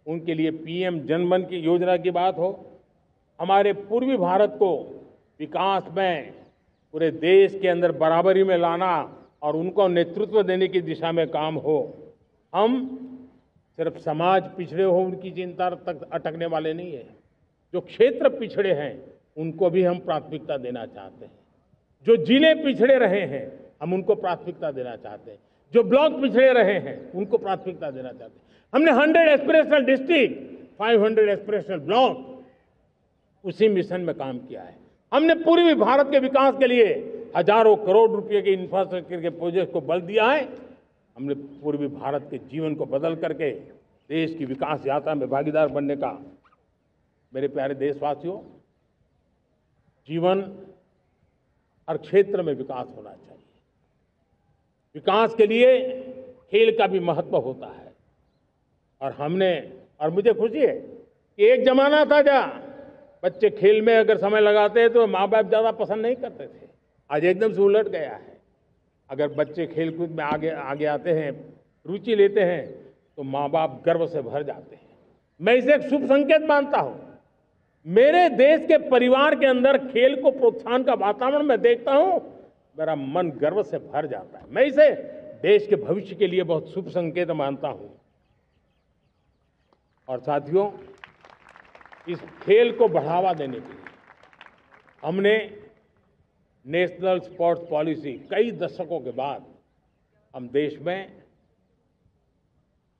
उनके लिए पीएम जनधन की योजना की बात हो, हमारे पूर्वी भारत को विकास में पूरे देश के अंदर बराबरी में लाना और उनको नेतृत्व देने की दिशा में काम हो। हम सिर्फ समाज पिछड़े हो उनकी चिंता तक अटकने वाले नहीं है। जो क्षेत्र पिछड़े हैं उनको भी हम प्राथमिकता देना चाहते हैं। जो जिले पिछड़े रहे हैं हम उनको प्राथमिकता देना चाहते हैं। जो ब्लॉक पिछड़े रहे हैं उनको प्राथमिकता देना चाहते हैं। हमने 100 एस्पिरेशनल डिस्ट्रिक्ट, 500 एस्पिरेशनल ब्लॉक, उसी मिशन में काम किया है। हमने पूर्वी भारत के विकास के लिए हजारों करोड़ रुपए के इंफ्रास्ट्रक्चर के प्रोजेक्ट को बल दिया है। हमने पूर्वी भारत के जीवन को बदल करके देश की विकास यात्रा में भागीदार बनने का। मेरे प्यारे देशवासियों, जीवन हर क्षेत्र में विकास होना चाहिए। विकास के लिए खेल का भी महत्व होता है। और मुझे खुशी है कि एक जमाना था जहाँ बच्चे खेल में अगर समय लगाते हैं तो माँ बाप ज़्यादा पसंद नहीं करते थे। आज एकदम से उलट गया है। अगर बच्चे खेलकूद में आगे आते हैं, रुचि लेते हैं, तो माँ बाप गर्व से भर जाते हैं। मैं इसे एक शुभ संकेत मानता हूँ। मेरे देश के परिवार के अंदर खेल को प्रोत्साहन का वातावरण मैं देखता हूँ, मेरा मन गर्व से भर जाता है। मैं इसे देश के भविष्य के लिए बहुत शुभ संकेत मानता हूँ। और साथियों, इस खेल को बढ़ावा देने के लिए हमने नेशनल स्पोर्ट्स पॉलिसी कई दशकों के बाद हम देश में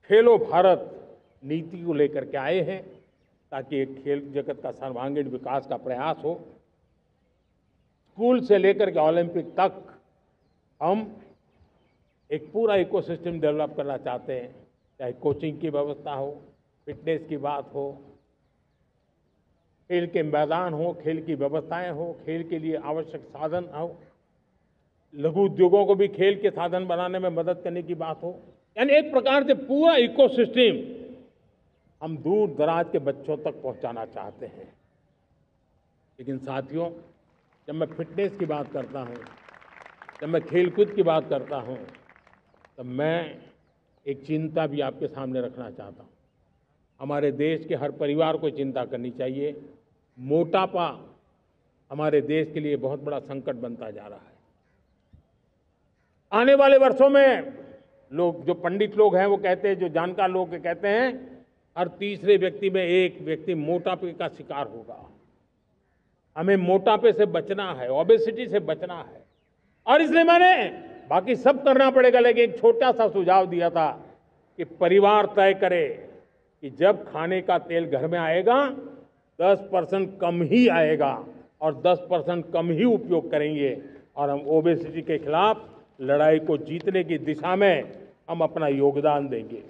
खेलो भारत नीति को लेकर के आए हैं, ताकि एक खेल जगत का सर्वांगीण विकास का प्रयास हो। स्कूल से लेकर के ओलंपिक तक हम एक पूरा इकोसिस्टम डेवलप करना चाहते हैं। चाहे कोचिंग की व्यवस्था हो, फिटनेस की बात हो, खेल के मैदान हो, खेल की व्यवस्थाएं हो, खेल के लिए आवश्यक साधन हो, लघु उद्योगों को भी खेल के साधन बनाने में मदद करने की बात हो। यानी एक प्रकार से पूरा इकोसिस्टम हम दूर दराज के बच्चों तक पहुंचाना चाहते हैं। लेकिन साथियों, जब मैं फिटनेस की बात करता हूं, जब मैं खेलकूद की बात करता हूं, तब मैं एक चिंता भी आपके सामने रखना चाहता हूं। हमारे देश के हर परिवार को चिंता करनी चाहिए। मोटापा हमारे देश के लिए बहुत बड़ा संकट बनता जा रहा है। आने वाले वर्षों में लोग, जो पंडित लोग हैं वो कहते हैं, जो जानकार लोग कहते हैं, हर तीसरे व्यक्ति में एक व्यक्ति मोटापे का शिकार होगा। हमें मोटापे से बचना है, ओबेसिटी से बचना है। और इसलिए मैंने बाकी सब करना पड़ेगा, लेकिन एक छोटा सा सुझाव दिया था कि परिवार तय करे कि जब खाने का तेल घर में आएगा 10% कम ही आएगा और 10% कम ही उपयोग करेंगे, और हम ओबेसिटी के खिलाफ लड़ाई को जीतने की दिशा में हम अपना योगदान देंगे।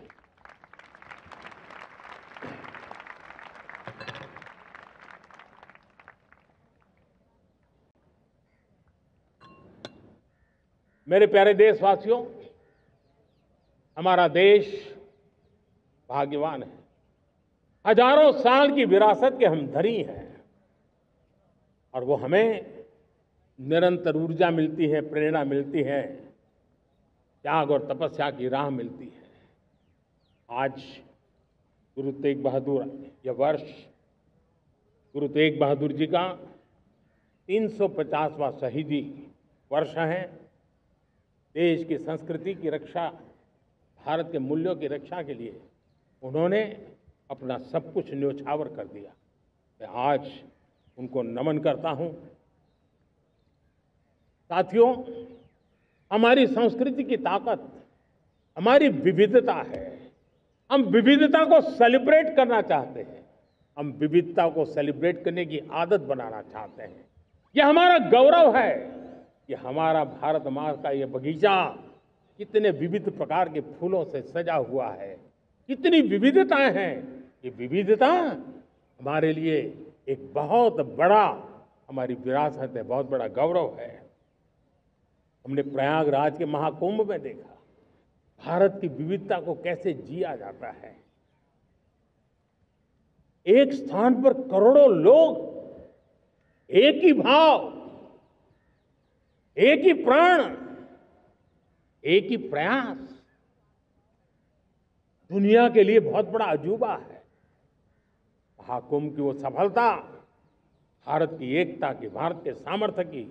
मेरे प्यारे देशवासियों, हमारा देश भाग्यवान है। हजारों साल की विरासत के हम धनी हैं, और वो हमें निरंतर ऊर्जा मिलती है, प्रेरणा मिलती है, त्याग और तपस्या की राह मिलती है। आज गुरु तेग बहादुर, यह वर्ष गुरु तेग बहादुर जी का 350वां शहीदी वर्ष है। देश की संस्कृति की रक्षा, भारत के मूल्यों की रक्षा के लिए उन्होंने अपना सब कुछ न्योछावर कर दिया। मैं आज उनको नमन करता हूं। साथियों, हमारी संस्कृति की ताकत हमारी विविधता है। हम विविधता को सेलिब्रेट करना चाहते हैं। हम विविधता को सेलिब्रेट करने की आदत बनाना चाहते हैं। यह हमारा गौरव है कि हमारा भारत माँ का यह बगीचा कितने विविध प्रकार के फूलों से सजा हुआ है, कितनी विविधताएं हैं। ये विविधता हमारे लिए एक बहुत बड़ा, हमारी विरासत है, बहुत बड़ा गौरव है। हमने प्रयागराज के महाकुंभ में देखा भारत की विविधता को कैसे जिया जाता है। एक स्थान पर करोड़ों लोग, एक ही भाव, एक ही प्राण, एक ही प्रयास, दुनिया के लिए बहुत बड़ा अजूबा है। महाकुंभ की वो सफलता भारत की एकता की, भारत के सामर्थ्य की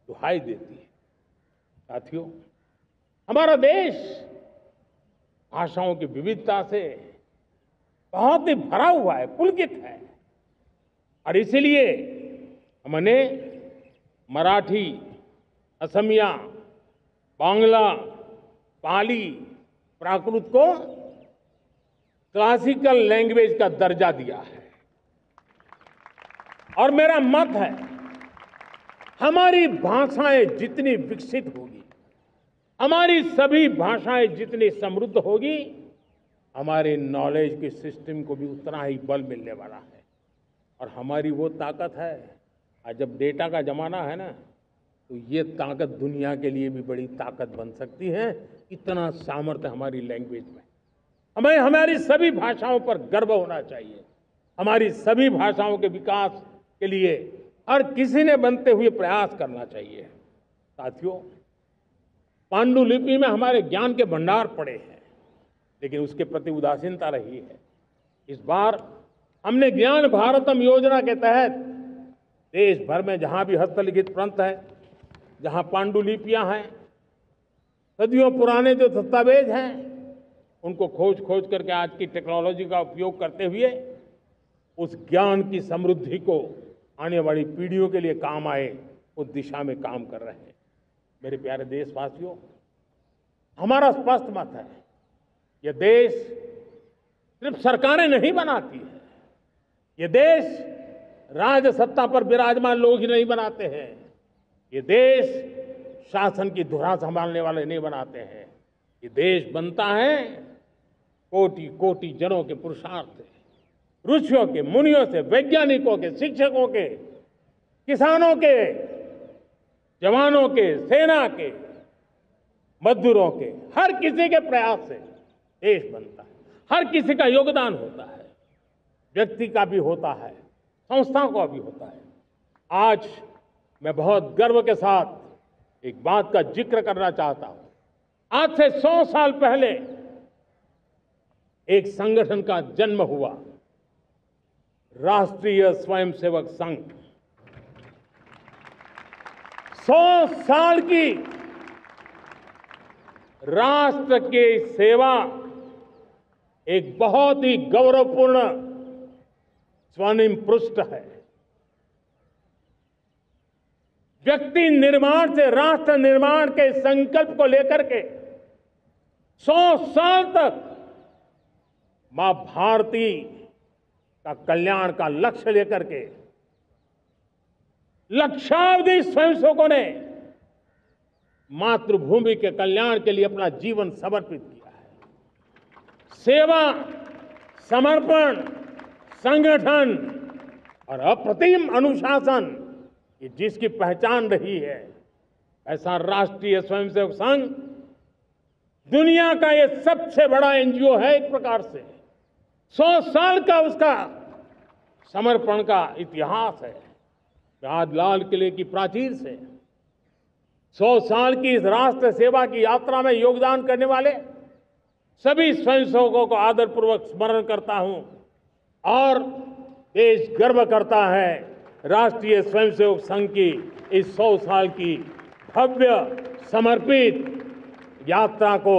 दुहाई देती है। साथियों, हमारा देश भाषाओं की विविधता से बहुत ही भरा हुआ है, पुलकित है। और इसीलिए हमने मराठी, असमिया, बांग्ला, पाली, प्राकृत को क्लासिकल लैंग्वेज का दर्जा दिया है। और मेरा मत है, हमारी भाषाएं जितनी विकसित होगी, हमारी सभी भाषाएं जितनी समृद्ध होगी, हमारे नॉलेज के सिस्टम को भी उतना ही बल मिलने वाला है। और हमारी वो ताकत है, आज जब डेटा का जमाना है ना, तो ये ताकत दुनिया के लिए भी बड़ी ताकत बन सकती है। इतना सामर्थ्य हमारी लैंग्वेज में। हमें हमारी सभी भाषाओं पर गर्व होना चाहिए। हमारी सभी भाषाओं के विकास के लिए हर किसी ने बनते हुए प्रयास करना चाहिए। साथियों, पांडुलिपि में हमारे ज्ञान के भंडार पड़े हैं, लेकिन उसके प्रति उदासीनता रही है। इस बार हमने ज्ञान भारतम योजना के तहत देश भर में जहां भी हस्तलिखित ग्रंथ है, जहां पांडुलिपियां हैं, सदियों पुराने जो दस्तावेज हैं, उनको खोज खोज करके आज की टेक्नोलॉजी का उपयोग करते हुए उस ज्ञान की समृद्धि को आने वाली पीढ़ियों के लिए काम आए, उस दिशा में काम कर रहे हैं। मेरे प्यारे देशवासियों, हमारा स्पष्ट मत है, यह देश सिर्फ सरकारें नहीं बनाती है, ये देश राज सत्ता पर विराजमान लोग ही नहीं बनाते हैं, ये देश शासन की धुरा संभालने वाले नहीं बनाते हैं। ये देश बनता है कोटि कोटि जनों के पुरुषार्थ से, ऋषियों के, मुनियों से, वैज्ञानिकों के, शिक्षकों के, किसानों के, जवानों के, सेना के, मजदूरों के, हर किसी के प्रयास से देश बनता है। हर किसी का योगदान होता है, व्यक्ति का भी होता है, संस्थाओं का भी होता है। आज मैं बहुत गर्व के साथ एक बात का जिक्र करना चाहता हूं। आज से 100 साल पहले एक संगठन का जन्म हुआ, राष्ट्रीय स्वयंसेवक संघ। 100 साल की राष्ट्र की सेवा एक बहुत ही गौरवपूर्ण स्वर्णिम पृष्ठ है। व्यक्ति निर्माण से राष्ट्र निर्माण के संकल्प को लेकर के 100 साल तक मां भारती का कल्याण का लक्ष्य लेकर के लक्षावधि स्वयंसेवकों ने मातृभूमि के कल्याण के लिए अपना जीवन समर्पित किया है। सेवा, समर्पण, संगठन और अप्रतिम अनुशासन, ये जिसकी पहचान रही है, ऐसा राष्ट्रीय स्वयंसेवक संघ दुनिया का ये सबसे बड़ा एनजीओ है। एक प्रकार से 100 साल का उसका समर्पण का इतिहास है। आज लाल किले की प्राचीर से 100 साल की इस राष्ट्र सेवा की यात्रा में योगदान करने वाले सभी स्वयंसेवकों को आदरपूर्वक स्मरण करता हूं और देश गर्व करता है राष्ट्रीय स्वयंसेवक संघ की इस 100 साल की भव्य समर्पित यात्रा को,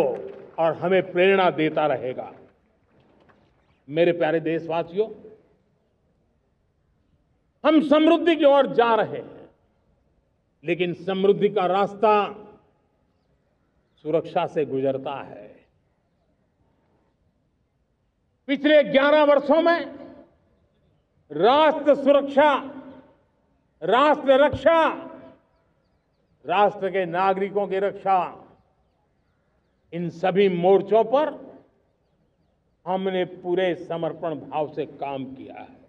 और हमें प्रेरणा देता रहेगा। मेरे प्यारे देशवासियों, हम समृद्धि की ओर जा रहे हैं, लेकिन समृद्धि का रास्ता सुरक्षा से गुजरता है। पिछले 11 वर्षों में राष्ट्र सुरक्षा, राष्ट्र रक्षा, राष्ट्र के नागरिकों की रक्षा, इन सभी मोर्चों पर हमने पूरे समर्पण भाव से काम किया है।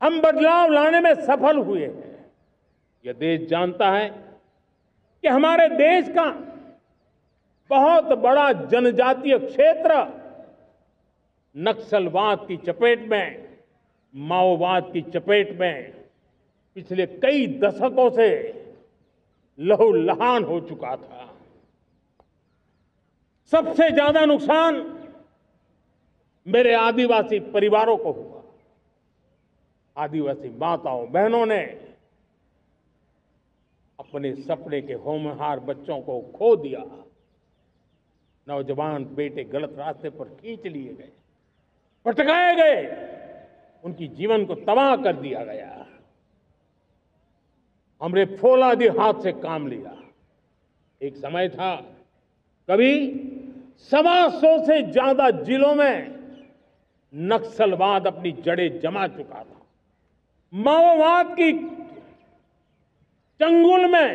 हम बदलाव लाने में सफल हुए हैं। यह देश जानता है कि हमारे देश का बहुत बड़ा जनजातीय क्षेत्र नक्सलवाद की चपेट में, माओवाद की चपेट में पिछले कई दशकों से लहूलुहान हो चुका था। सबसे ज्यादा नुकसान मेरे आदिवासी परिवारों को हुआ। आदिवासी माताओं बहनों ने अपने सपने के होनहार बच्चों को खो दिया। नौजवान बेटे गलत रास्ते पर खींच लिए गए, भटकाए गए, उनकी जीवन को तबाह कर दिया गया। हमने फौलादी हाथ से काम लिया। एक समय था, कभी 125 से ज्यादा जिलों में नक्सलवाद अपनी जड़ें जमा चुका था। माओवाद की चंगुल में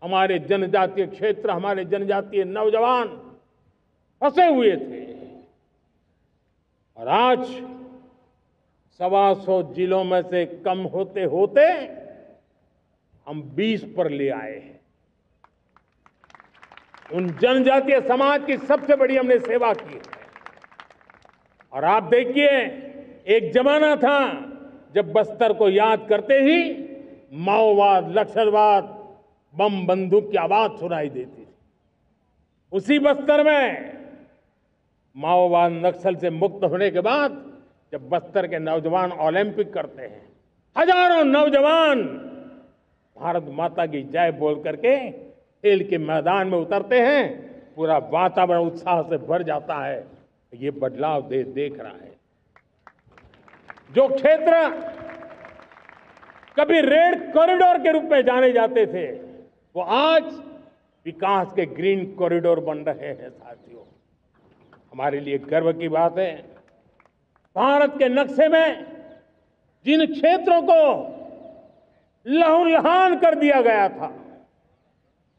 हमारे जनजातीय क्षेत्र, हमारे जनजातीय नौजवान फंसे हुए थे और आज 125 जिलों में से कम होते होते हम 20 पर ले आए हैं। उन जनजातीय समाज की सबसे बड़ी हमने सेवा की है। और आप देखिए, एक जमाना था जब बस्तर को याद करते ही माओवाद, नक्सलवाद, बम बंदूक की आवाज सुनाई देती थी। उसी बस्तर में माओवाद नक्सल से मुक्त होने के बाद जब बस्तर के नौजवान ओलंपिक करते हैं, हजारों नौजवान भारत माता की जय बोल करके खेल के मैदान में उतरते हैं, पूरा वातावरण उत्साह से भर जाता है। ये बदलाव देश देख रहा है। जो क्षेत्र कभी रेड कॉरिडोर के रूप में जाने जाते थे, वो आज विकास के ग्रीन कॉरिडोर बन रहे हैं। साथियों, हमारे लिए गर्व की बात है, भारत के नक्शे में जिन क्षेत्रों को लहूलुहान कर दिया गया था,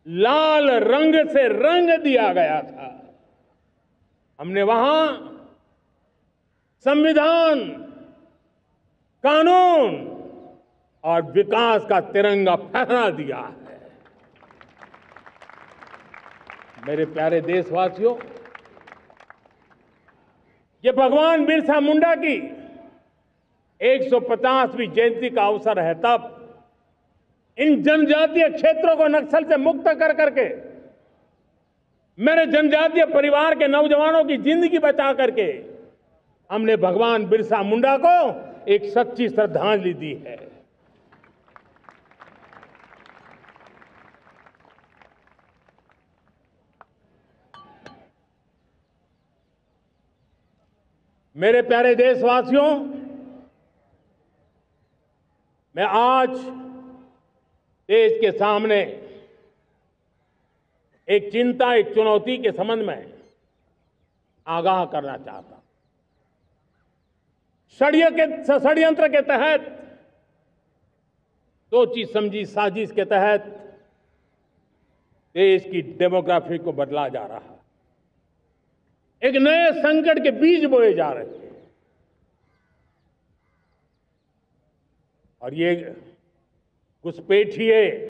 लाल रंग से रंग दिया गया था, हमने वहां संविधान, कानून और विकास का तिरंगा फहरा दिया है। मेरे प्यारे देशवासियों, ये भगवान बिरसा मुंडा की 150वीं जयंती का अवसर है। तब इन जनजातीय क्षेत्रों को नक्सल से मुक्त कर करके, मेरे जनजातीय परिवार के नौजवानों की जिंदगी बचा करके हमने भगवान बिरसा मुंडा को एक सच्ची श्रद्धांजलि दी है। मेरे प्यारे देशवासियों, मैं आज देश के सामने एक चिंता, एक चुनौती के संबंध में आगाह करना चाहता हूं। षड्यंत्र के तहत, सोची समझी साजिश के तहत देश की डेमोग्राफी को बदला जा रहा है। एक नए संकट के बीज बोए जा रहे हैं और ये घुसपैठिए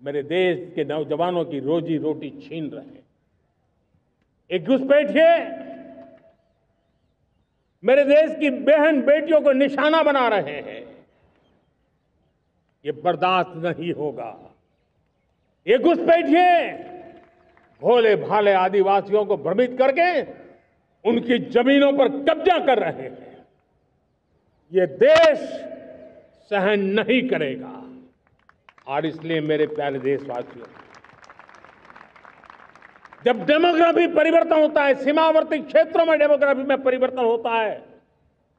मेरे देश के नौजवानों की रोजी रोटी छीन रहे हैं। एक घुसपैठिए मेरे देश की बहन बेटियों को निशाना बना रहे हैं। ये बर्दाश्त नहीं होगा। ये घुसपैठिए भोले भाले आदिवासियों को भ्रमित करके उनकी जमीनों पर कब्जा कर रहे हैं। ये देश सहन नहीं करेगा। और इसलिए मेरे प्यारे देशवासियों, जब डेमोग्राफी परिवर्तन होता है, सीमावर्ती क्षेत्रों में डेमोग्राफी में परिवर्तन होता है,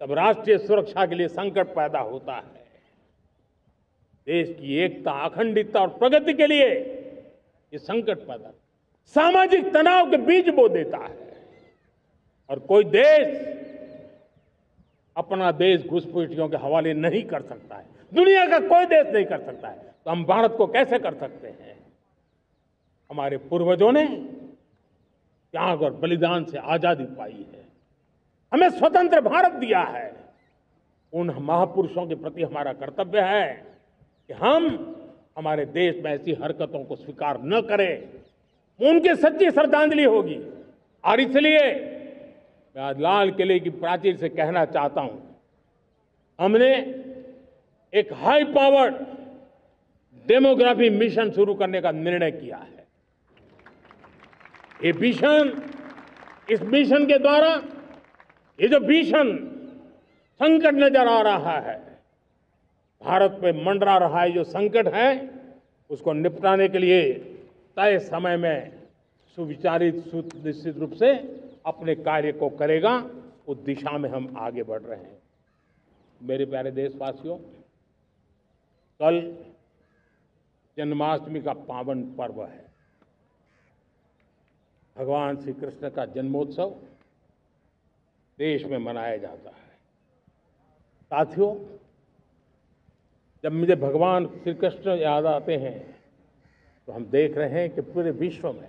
तब राष्ट्रीय सुरक्षा के लिए संकट पैदा होता है। देश की एकता, अखंडता और प्रगति के लिए ये संकट पैदा, सामाजिक तनाव के बीज बो देता है। और कोई देश अपना देश घुसपैठियों के हवाले नहीं कर सकता है। दुनिया का कोई देश नहीं कर सकता है, तो हम भारत को कैसे कर सकते हैं? हमारे पूर्वजों ने त्याग और बलिदान से आजादी पाई है, हमें स्वतंत्र भारत दिया है। उन महापुरुषों के प्रति हमारा कर्तव्य है कि हम हमारे देश में ऐसी हरकतों को स्वीकार न करें। उनकी सच्ची श्रद्धांजलि होगी। और इसलिए मैं आज लाल किले की प्राचीर से कहना चाहता हूं, हमने एक हाई पावर्ड डेमोग्राफी मिशन शुरू करने का निर्णय किया है। ये मिशन, इस मिशन के द्वारा ये जो भीषण संकट नजर आ रहा है, भारत पे मंडरा रहा है जो संकट है, उसको निपटाने के लिए तय समय में सुविचारित, सुनिश्चित रूप से अपने कार्य को करेगा। उस दिशा में हम आगे बढ़ रहे हैं। मेरे प्यारे देशवासियों, कल जन्माष्टमी का पावन पर्व है। भगवान श्री कृष्ण का जन्मोत्सव देश में मनाया जाता है। साथियों, जब मुझे भगवान श्री कृष्ण याद आते हैं तो हम देख रहे हैं कि पूरे विश्व में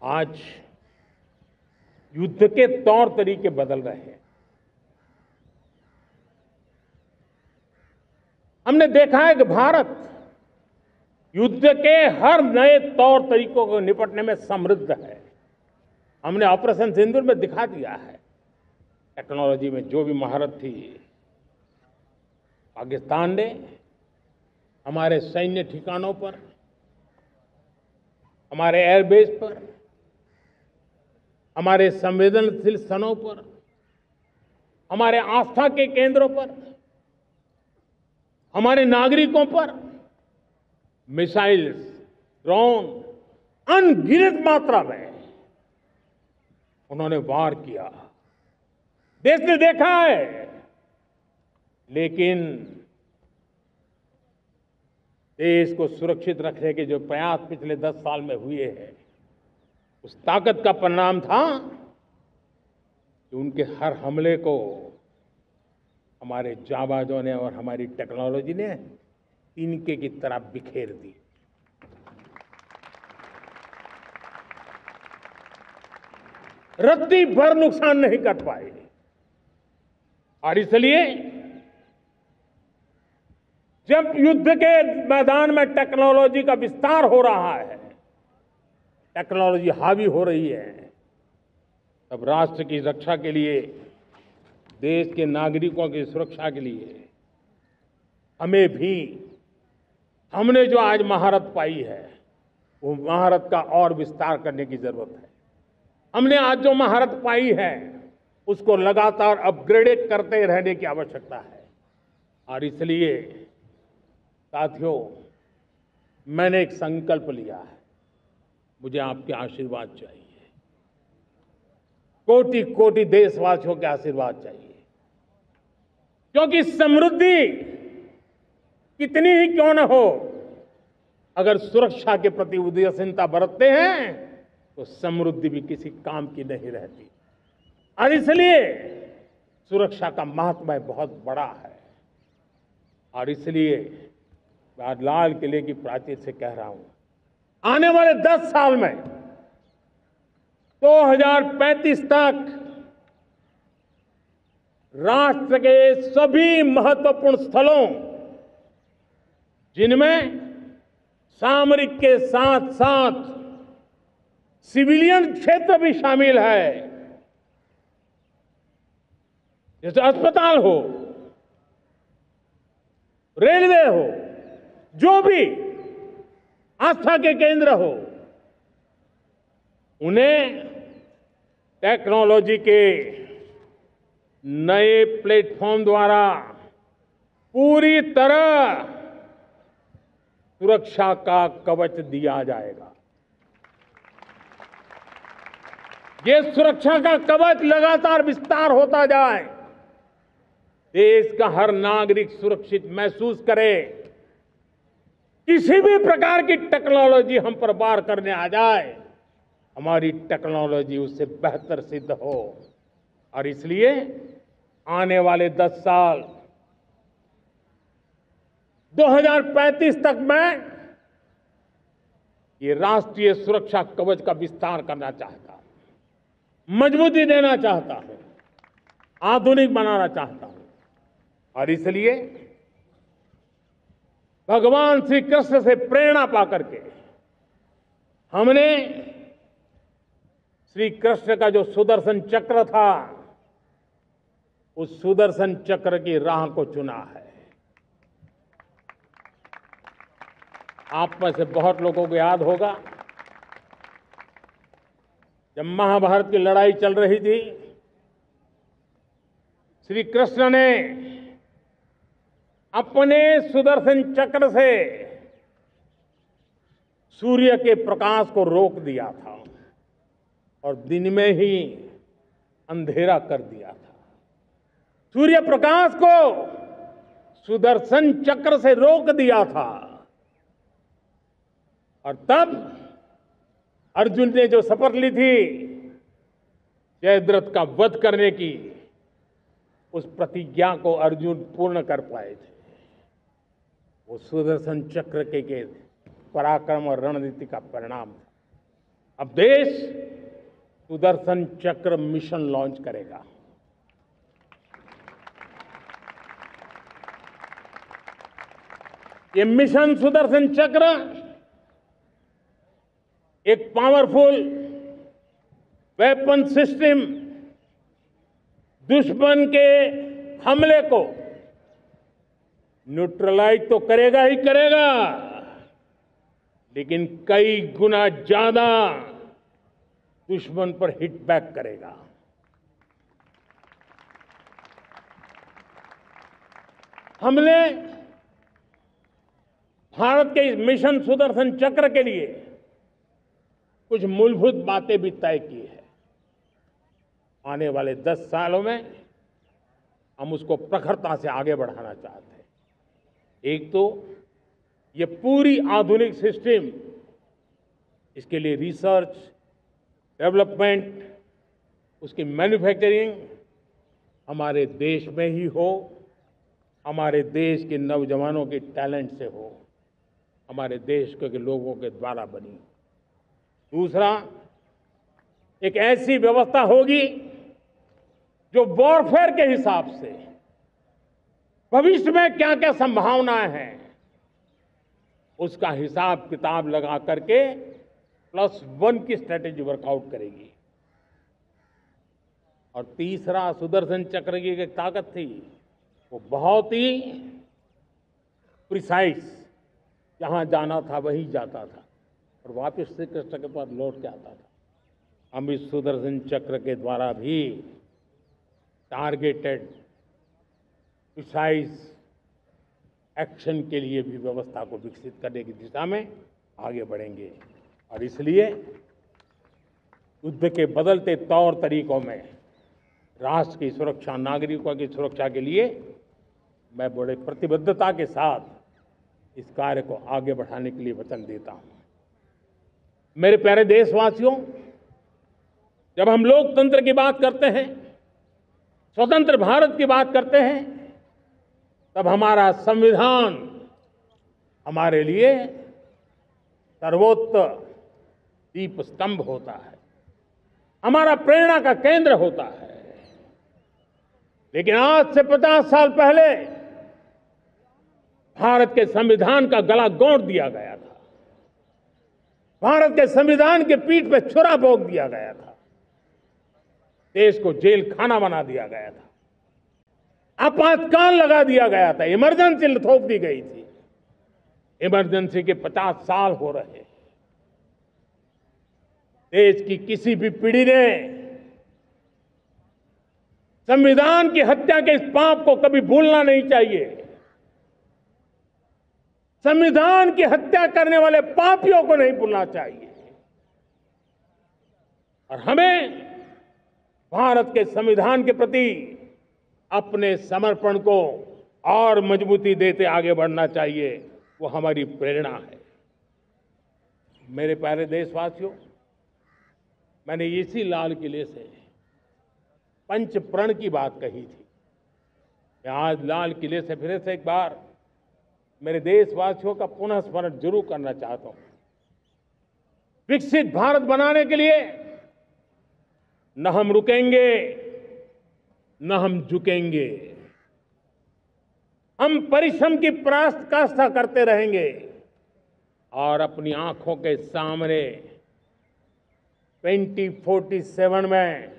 आज युद्ध के तौर तरीके बदल रहे हैं। हमने देखा है कि भारत युद्ध के हर नए तौर तरीकों को निपटने में समृद्ध है। हमने ऑपरेशन सिंदूर में दिखा दिया है, टेक्नोलॉजी में जो भी महारत थी। पाकिस्तान ने हमारे सैन्य ठिकानों पर, हमारे एयरबेस पर, हमारे संवेदनशील स्थानों पर, हमारे आस्था के केंद्रों पर, हमारे नागरिकों पर मिसाइल्स, ड्रोन अनगिनत मात्रा में उन्होंने वार किया। देश ने देखा है, लेकिन देश को सुरक्षित रखने के जो प्रयास पिछले 10 साल में हुए हैं, उस ताकत का परिणाम था कि उनके हर हमले को हमारे जाबाजों ने और हमारी टेक्नोलॉजी ने तिनके की तरह बिखेर दी। रत्ती भर नुकसान नहीं कर पाए। और इसलिए जब युद्ध के मैदान में टेक्नोलॉजी का विस्तार हो रहा है, टेक्नोलॉजी हावी हो रही है, तब राष्ट्र की रक्षा के लिए, देश के नागरिकों की सुरक्षा के लिए हमें भी, हमने जो आज महारत पाई है, वो महारत का और विस्तार करने की जरूरत है। हमने आज जो महारत पाई है, उसको लगातार अपग्रेडेड करते रहने की आवश्यकता है। और इसलिए साथियों, मैंने एक संकल्प लिया है, मुझे आपके आशीर्वाद चाहिए, कोटि कोटि देशवासियों के आशीर्वाद चाहिए, क्योंकि समृद्धि कितनी ही क्यों न हो, अगर सुरक्षा के प्रति उदासीनता बरतते हैं तो समृद्धि भी किसी काम की नहीं रहती। और इसलिए सुरक्षा का महत्व बहुत बड़ा है। और इसलिए मैं आज लाल किले की प्राचीर से कह रहा हूं, आने वाले 10 साल में 2035 तक राष्ट्र के सभी महत्वपूर्ण स्थलों, जिनमें सामरिक के साथ साथ सिविलियन क्षेत्र भी शामिल है, जैसे अस्पताल हो, रेलवे हो, जो भी आस्था के केंद्र हो, उन्हें टेक्नोलॉजी के नए प्लेटफॉर्म द्वारा पूरी तरह सुरक्षा का कवच दिया जाएगा। ये सुरक्षा का कवच लगातार विस्तार होता जाए, देश का हर नागरिक सुरक्षित महसूस करे। किसी भी प्रकार की टेक्नोलॉजी हम पर वार करने आ जाए, हमारी टेक्नोलॉजी उससे बेहतर सिद्ध हो। और इसलिए आने वाले 10 साल 2035 तक मैं ये राष्ट्रीय सुरक्षा कवच का विस्तार करना चाहता हूं, मजबूती देना चाहता हूं, आधुनिक बनाना चाहता हूं। और इसलिए भगवान श्री कृष्ण से प्रेरणा पाकर के हमने श्री कृष्ण का जो सुदर्शन चक्र था, उस सुदर्शन चक्र की राह को चुना है। आप में से बहुत लोगों को याद होगा, जब महाभारत की लड़ाई चल रही थी, श्री कृष्ण ने अपने सुदर्शन चक्र से सूर्य के प्रकाश को रोक दिया था और दिन में ही अंधेरा कर दिया था। सूर्य प्रकाश को सुदर्शन चक्र से रोक दिया था। और तब अर्जुन ने जो शपथ ली थी जयद्रथ का वध करने की, उस प्रतिज्ञा को अर्जुन पूर्ण कर पाए थे। वो सुदर्शन चक्र के पराक्रम और रणनीति का परिणाम था। अब देश सुदर्शन चक्र मिशन लॉन्च करेगा। ये मिशन सुदर्शन चक्र एक पावरफुल वेपन सिस्टम दुश्मन के हमले को न्यूट्रलाइज तो करेगा ही करेगा, लेकिन कई गुना ज्यादा दुश्मन पर हिट बैक करेगा। हमने भारत के इस मिशन सुदर्शन चक्र के लिए कुछ मूलभूत बातें भी तय की है। आने वाले 10 सालों में हम उसको प्रखरता से आगे बढ़ाना चाहते हैं। एक तो ये पूरी आधुनिक सिस्टम, इसके लिए रिसर्च, डेवलपमेंट, उसकी मैन्युफैक्चरिंग हमारे देश में ही हो, हमारे देश के नौजवानों के टैलेंट से हो, हमारे देश के लोगों के द्वारा बनी। दूसरा, एक ऐसी व्यवस्था होगी जो वॉरफेयर के हिसाब से भविष्य में क्या क्या संभावनाएं हैं उसका हिसाब किताब लगा करके +1 की स्ट्रेटेजी वर्कआउट करेगी। और तीसरा, सुदर्शन चक्र की एक ताकत थी, वो बहुत ही प्रिसाइज, जहां जाना था वहीं जाता था और वापस श्री कृष्ण के पास लौट के आता था। हम इस सुदर्शन चक्र के द्वारा भी टारगेटेड प्रिसाइज एक्शन के लिए भी व्यवस्था को विकसित करने की दिशा में आगे बढ़ेंगे। और इसलिए युद्ध के बदलते तौर तरीकों में राष्ट्र की सुरक्षा, नागरिकों की सुरक्षा के लिए मैं बड़े प्रतिबद्धता के साथ इस कार्य को आगे बढ़ाने के लिए वचन देता हूं। मेरे प्यारे देशवासियों, जब हम लोकतंत्र की बात करते हैं, स्वतंत्र भारत की बात करते हैं, तब हमारा संविधान हमारे लिए सर्वोच्च दीप स्तंभ होता है, हमारा प्रेरणा का केंद्र होता है। लेकिन आज से 50 साल पहले भारत के संविधान का गला घोंट दिया गया था, भारत के संविधान के पीठ पे छुरा भोंक दिया गया था, देश को जेल खाना बना दिया गया था, आपातकाल लगा दिया गया था, इमरजेंसी थोप दी गई थी। इमरजेंसी के 50 साल हो रहे हैं। देश की किसी भी पीढ़ी ने संविधान की हत्या के इस पाप को कभी भूलना नहीं चाहिए। संविधान की हत्या करने वाले पापियों को नहीं भूलना चाहिए। और हमें भारत के संविधान के प्रति अपने समर्पण को और मजबूती देते आगे बढ़ना चाहिए। वो हमारी प्रेरणा है। मेरे प्यारे देशवासियों, मैंने इसी लाल किले से पंच प्रण की बात कही थी। मैं आज लाल किले से फिर से एक बार मेरे देशवासियों का पुनः स्मरण जरूर करना चाहता हूं। विकसित भारत बनाने के लिए न हम रुकेंगे, न हम झुकेंगे। हम परिश्रम की पराकाष्ठा करते रहेंगे और अपनी आंखों के सामने 2047 में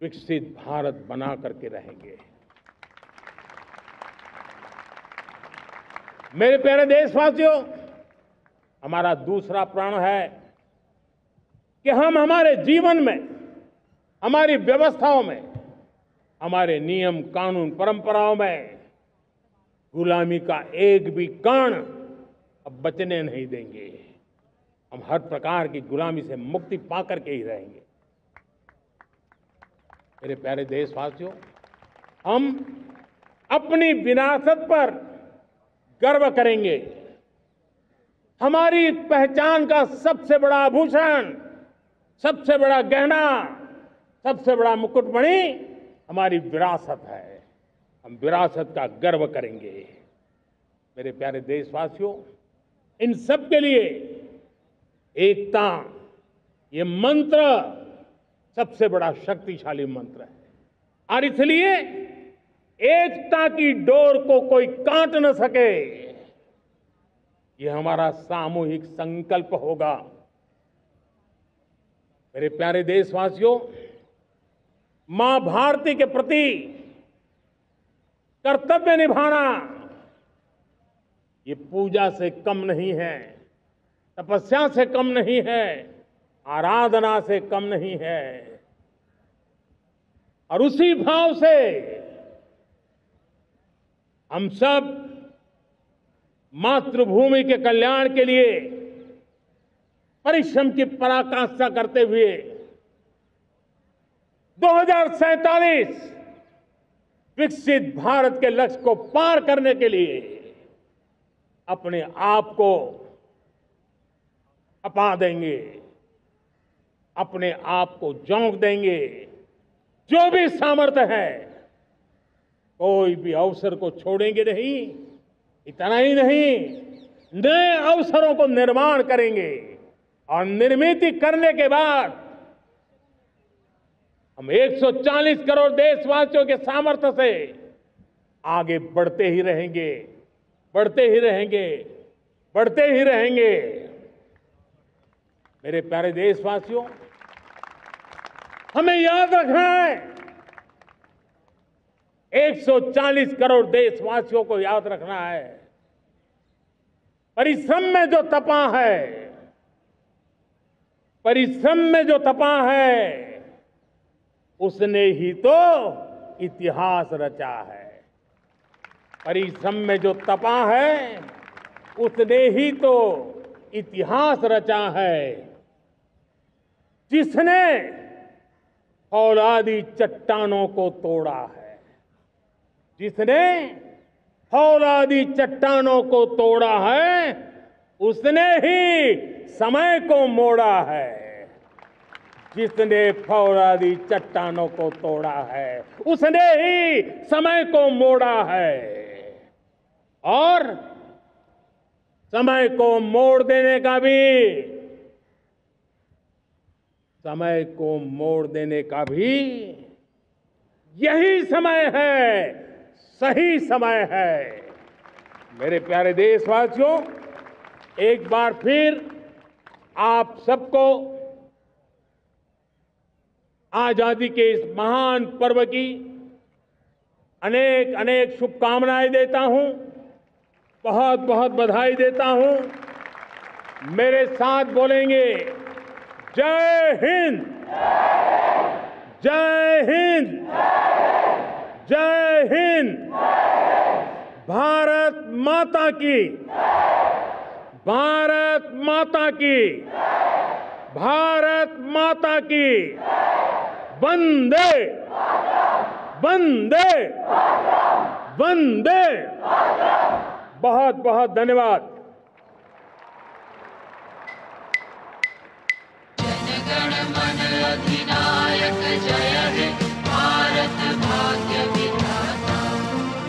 विकसित भारत बना करके रहेंगे। मेरे प्यारे देशवासियों, हमारा दूसरा प्रण है कि हम हमारे जीवन में, हमारी व्यवस्थाओं में, हमारे नियम कानून परंपराओं में गुलामी का एक भी कण अब बचने नहीं देंगे। हम हर प्रकार की गुलामी से मुक्ति पाकर के ही रहेंगे। मेरे प्यारे देशवासियों, हम अपनी विरासत पर गर्व करेंगे। हमारी पहचान का सबसे बड़ा आभूषण, सबसे बड़ा गहना, सबसे बड़ा मुकुटमणि हमारी विरासत है। हम विरासत का गर्व करेंगे। मेरे प्यारे देशवासियों, इन सब के लिए एकता, ये मंत्र सबसे बड़ा शक्तिशाली मंत्र है। और इसलिए एकता की डोर को कोई काट न सके, ये हमारा सामूहिक संकल्प होगा। मेरे प्यारे देशवासियों, मां भारती के प्रति कर्तव्य निभाना ये पूजा से कम नहीं है, तपस्या से कम नहीं है, आराधना से कम नहीं है। और उसी भाव से हम सब मातृभूमि के कल्याण के लिए परिश्रम की पराकाष्ठा करते हुए 2047 विकसित भारत के लक्ष्य को पार करने के लिए अपने आप को अपा देंगे, अपने आप को झोंक देंगे। जो भी सामर्थ्य है, कोई भी अवसर को छोड़ेंगे नहीं। इतना ही नहीं, नए अवसरों को निर्माण करेंगे और निर्मित करने के बाद हम 140 करोड़ देशवासियों के सामर्थ्य से आगे बढ़ते ही रहेंगे, बढ़ते ही रहेंगे, बढ़ते ही रहेंगे। मेरे प्यारे देशवासियों, हमें याद रखना है, 140 करोड़ देशवासियों को याद रखना है, परिश्रम में जो तपा है, परिश्रम में जो तपा है, उसने ही तो इतिहास रचा है। परिश्रम में जो तपा है, उसने ही तो इतिहास रचा है। जिसने फौलादी चट्टानों को तोड़ा है, जिसने फौलादी चट्टानों को तोड़ा है, उसने ही समय को मोड़ा है। जिसने फौलादी चट्टानों को तोड़ा है, उसने ही समय को मोड़ा है। और समय को मोड़ देने का भी, समय को मोड़ देने का भी यही समय है, सही समय है। मेरे प्यारे देशवासियों, एक बार फिर आप सबको आजादी के इस महान पर्व की अनेक अनेक शुभकामनाएं देता हूं, बहुत बहुत बधाई देता हूं। मेरे साथ बोलेंगे, जय हिंद, जय हिंद, जय हिंद। भारत माता की, भारत माता की, भारत माता की। वंदे, वंदे, वंदे। बहुत बहुत धन्यवाद। जनगण मन अधिनायक जय हे भारत भाग्य विधाता।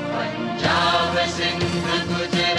पंजाब सिंध गुजरात